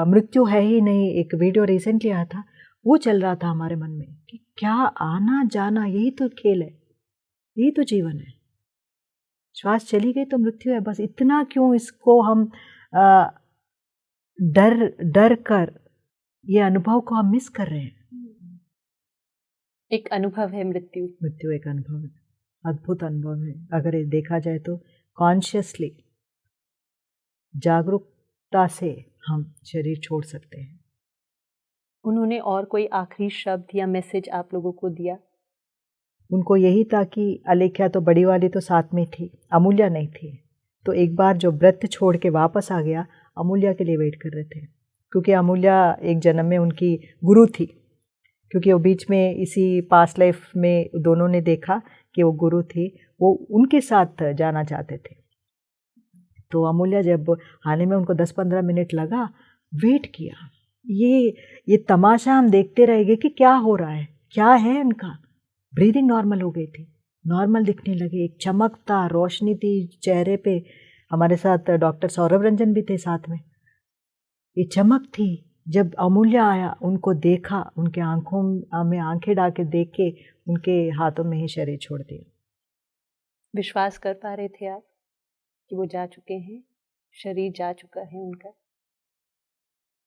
मृत्यु है ही नहीं, एक वीडियो रिसेंटली आया था, वो चल रहा था हमारे मन में कि क्या आना जाना, यही तो खेल है, यही तो जीवन है। श्वास चली गई तो मृत्यु है, बस इतना क्यों इसको हम डर कर ये अनुभव को हम मिस कर रहे हैं। एक अनुभव है मृत्यु। मृत्यु एक अनुभव है, अद्भुत अनुभव है। अगर ये देखा जाए तो कॉन्शियसली, जागरूकता से हम शरीर छोड़ सकते हैं। उन्होंने और कोई आखिरी शब्द या मैसेज आप लोगों को दिया? उनको यही था कि अलेख्या तो बड़ी वाली तो साथ में थी, अमूल्या नहीं थी। तो एक बार जो व्रत छोड़ के वापस आ गया, अमूल्या के लिए वेट कर रहे थे, क्योंकि अमूल्या एक जन्म में उनकी गुरु थी, क्योंकि वो बीच में इसी पास्ट लाइफ में दोनों ने देखा कि वो गुरु थी, वो उनके साथ जाना चाहते थे। तो अमूल्या जब आने में उनको 10-15 मिनट लगा, वेट किया। ये तमाशा हम देखते रहेंगे कि क्या हो रहा है, क्या है उनका। ब्रीदिंग नॉर्मल हो गई थी, नॉर्मल दिखने लगे, एक चमक था, रोशनी थी चेहरे पे। हमारे साथ डॉक्टर सौरभ रंजन भी थे साथ में। ये चमक थी। जब अमूल्या आया, उनको देखा, उनके आंखों में आंखें डाल के देख के उनके हाथों में ही शरीर छोड़ दिया। विश्वास कर पा रहे थे आप कि वो जा चुके हैं, शरीर जा चुका है उनका?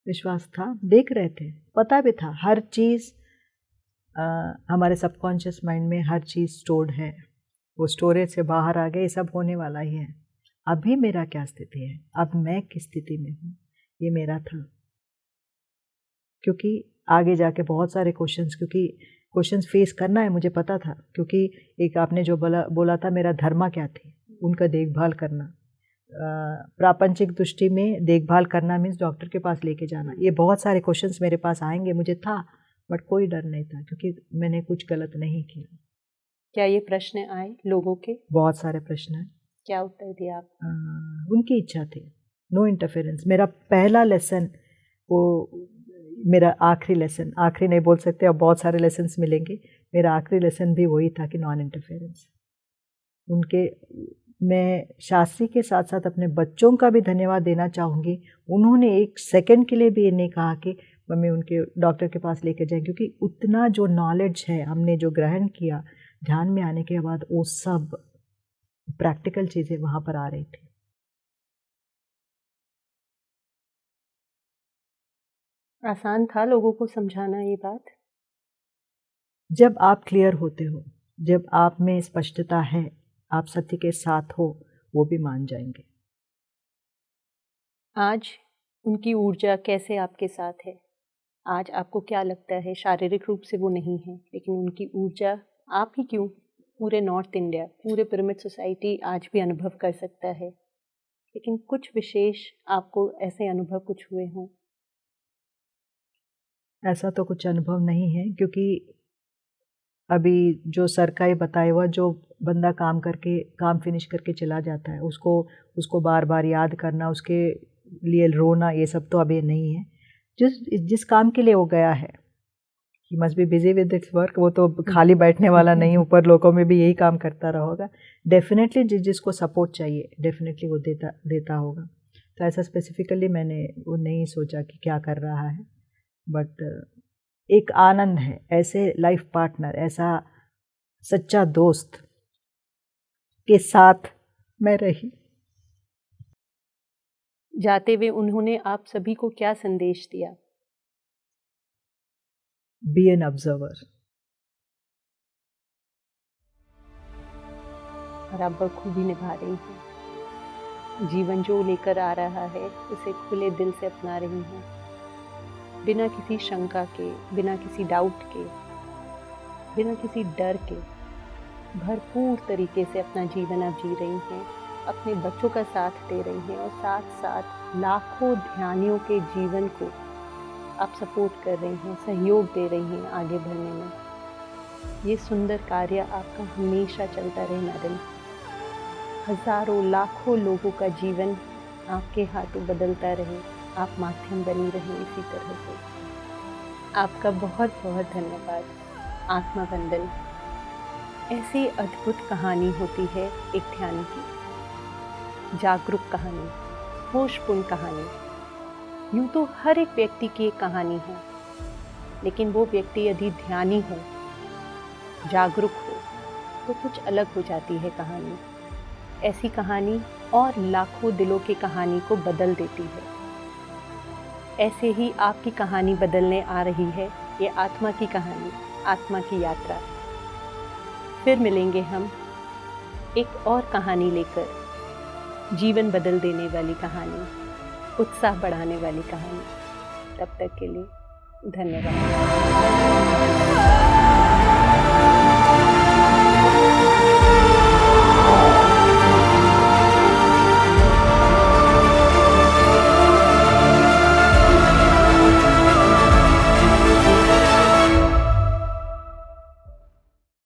विश्वास था, देख रहे थे, पता भी था हर चीज़। हमारे सबकॉन्शियस माइंड में हर चीज़ स्टोर्ड है, वो स्टोरेज से बाहर आ गए, ये सब होने वाला ही है। अभी मेरा क्या स्थिति है, अब मैं किस स्थिति में हूँ, ये मेरा था। क्योंकि आगे जाके बहुत सारे क्वेश्चंस फेस करना है, मुझे पता था। क्योंकि एक आपने जो बोला था, मेरा धर्म क्या थी, उनका देखभाल करना। प्रापंचिक दृष्टि में देखभाल करना मीन्स डॉक्टर के पास लेके जाना। ये बहुत सारे क्वेश्चंस मेरे पास आएंगे, मुझे था, बट कोई डर नहीं था, क्योंकि मैंने कुछ गलत नहीं किया। क्या ये प्रश्न आए लोगों के? बहुत सारे प्रश्न आए। क्या उत्तर दिया आप? उनकी इच्छा थी, नो इंटरफेरेंस। मेरा पहला लेसन, वो मेरा आखिरी लेसन, आखिरी नहीं बोल सकते, अब बहुत सारे लेसन्स मिलेंगे, मेरा आखिरी लेसन भी वही था कि नॉन इंटरफेरेंस। उनके, मैं शास्त्री के साथ साथ अपने बच्चों का भी धन्यवाद देना चाहूँगी। उन्होंने एक सेकंड के लिए भी ये नहीं कहा कि मम्मी उनके डॉक्टर के पास लेकर जाए, क्योंकि उतना जो नॉलेज है हमने जो ग्रहण किया ध्यान में आने के बाद, वो सब प्रैक्टिकल चीज़ें वहाँ पर आ रही थी। आसान था लोगों को समझाना ये बात? जब आप क्लियर होते हो, जब आप में स्पष्टता है, आप सत्य के साथ हो, वो भी मान जाएंगे। आज उनकी ऊर्जा कैसे आपके साथ है? आज आपको क्या लगता है? शारीरिक रूप से वो नहीं है, लेकिन उनकी ऊर्जा, आप ही क्यों, पूरे नॉर्थ इंडिया, पूरे पिरामिड सोसाइटी आज भी अनुभव कर सकता है। लेकिन कुछ विशेष आपको ऐसे अनुभव कुछ हुए हों? ऐसा तो कुछ अनुभव नहीं है, क्योंकि अभी जो सर का ही बताया हुआ, जो बंदा काम फिनिश करके चला जाता है, उसको बार बार याद करना, उसके लिए रोना, ये सब तो अभी नहीं है। जिस काम के लिए वो गया है, he must be busy with this work, वो तो खाली बैठने वाला नहीं, ऊपर लोगों में भी यही काम करता रहेगा। डेफिनेटली जिसको सपोर्ट चाहिए, डेफिनेटली वो देता होगा। तो ऐसा स्पेसिफिकली मैंने वो नहीं सोचा कि क्या कर रहा है, बट एक आनंद है, ऐसे लाइफ पार्टनर, ऐसा सच्चा दोस्त के साथ मैं रही। जाते हुए उन्होंने आप सभी को क्या संदेश दिया? Be an observer. और आप बखूबी निभा रही हैं। जीवन जो लेकर आ रहा है, उसे खुले दिल से अपना रही हैं, बिना किसी शंका के, बिना किसी डाउट के, बिना किसी डर के, भरपूर तरीके से अपना जीवन आप जी रही हैं। अपने बच्चों का साथ दे रही हैं और साथ साथ लाखों ध्यानियों के जीवन को आप सपोर्ट कर रही हैं, सहयोग दे रही हैं आगे बढ़ने में। ये सुंदर कार्य आपका हमेशा चलता रहे मैडम। हजारों लाखों लोगों का जीवन आपके हाथों बदलता रहे, आप माध्यम बनी रहें इसी तरह से। आपका बहुत बहुत धन्यवाद। आत्मा वंदन। ऐसी अद्भुत कहानी होती है एक ध्यानी की। जागरूक कहानी, होशपूर्ण कहानी। यूँ तो हर एक व्यक्ति की एक कहानी है, लेकिन वो व्यक्ति यदि ध्यानी हो, जागरूक हो, तो कुछ अलग हो जाती है कहानी। ऐसी कहानी और लाखों दिलों की कहानी को बदल देती है। ऐसे ही आपकी कहानी बदलने आ रही है ये आत्मा की कहानी, आत्मा की यात्रा। फिर मिलेंगे हम एक और कहानी लेकर, जीवन बदल देने वाली कहानी, उत्साह बढ़ाने वाली कहानी। तब तक के लिए धन्यवाद।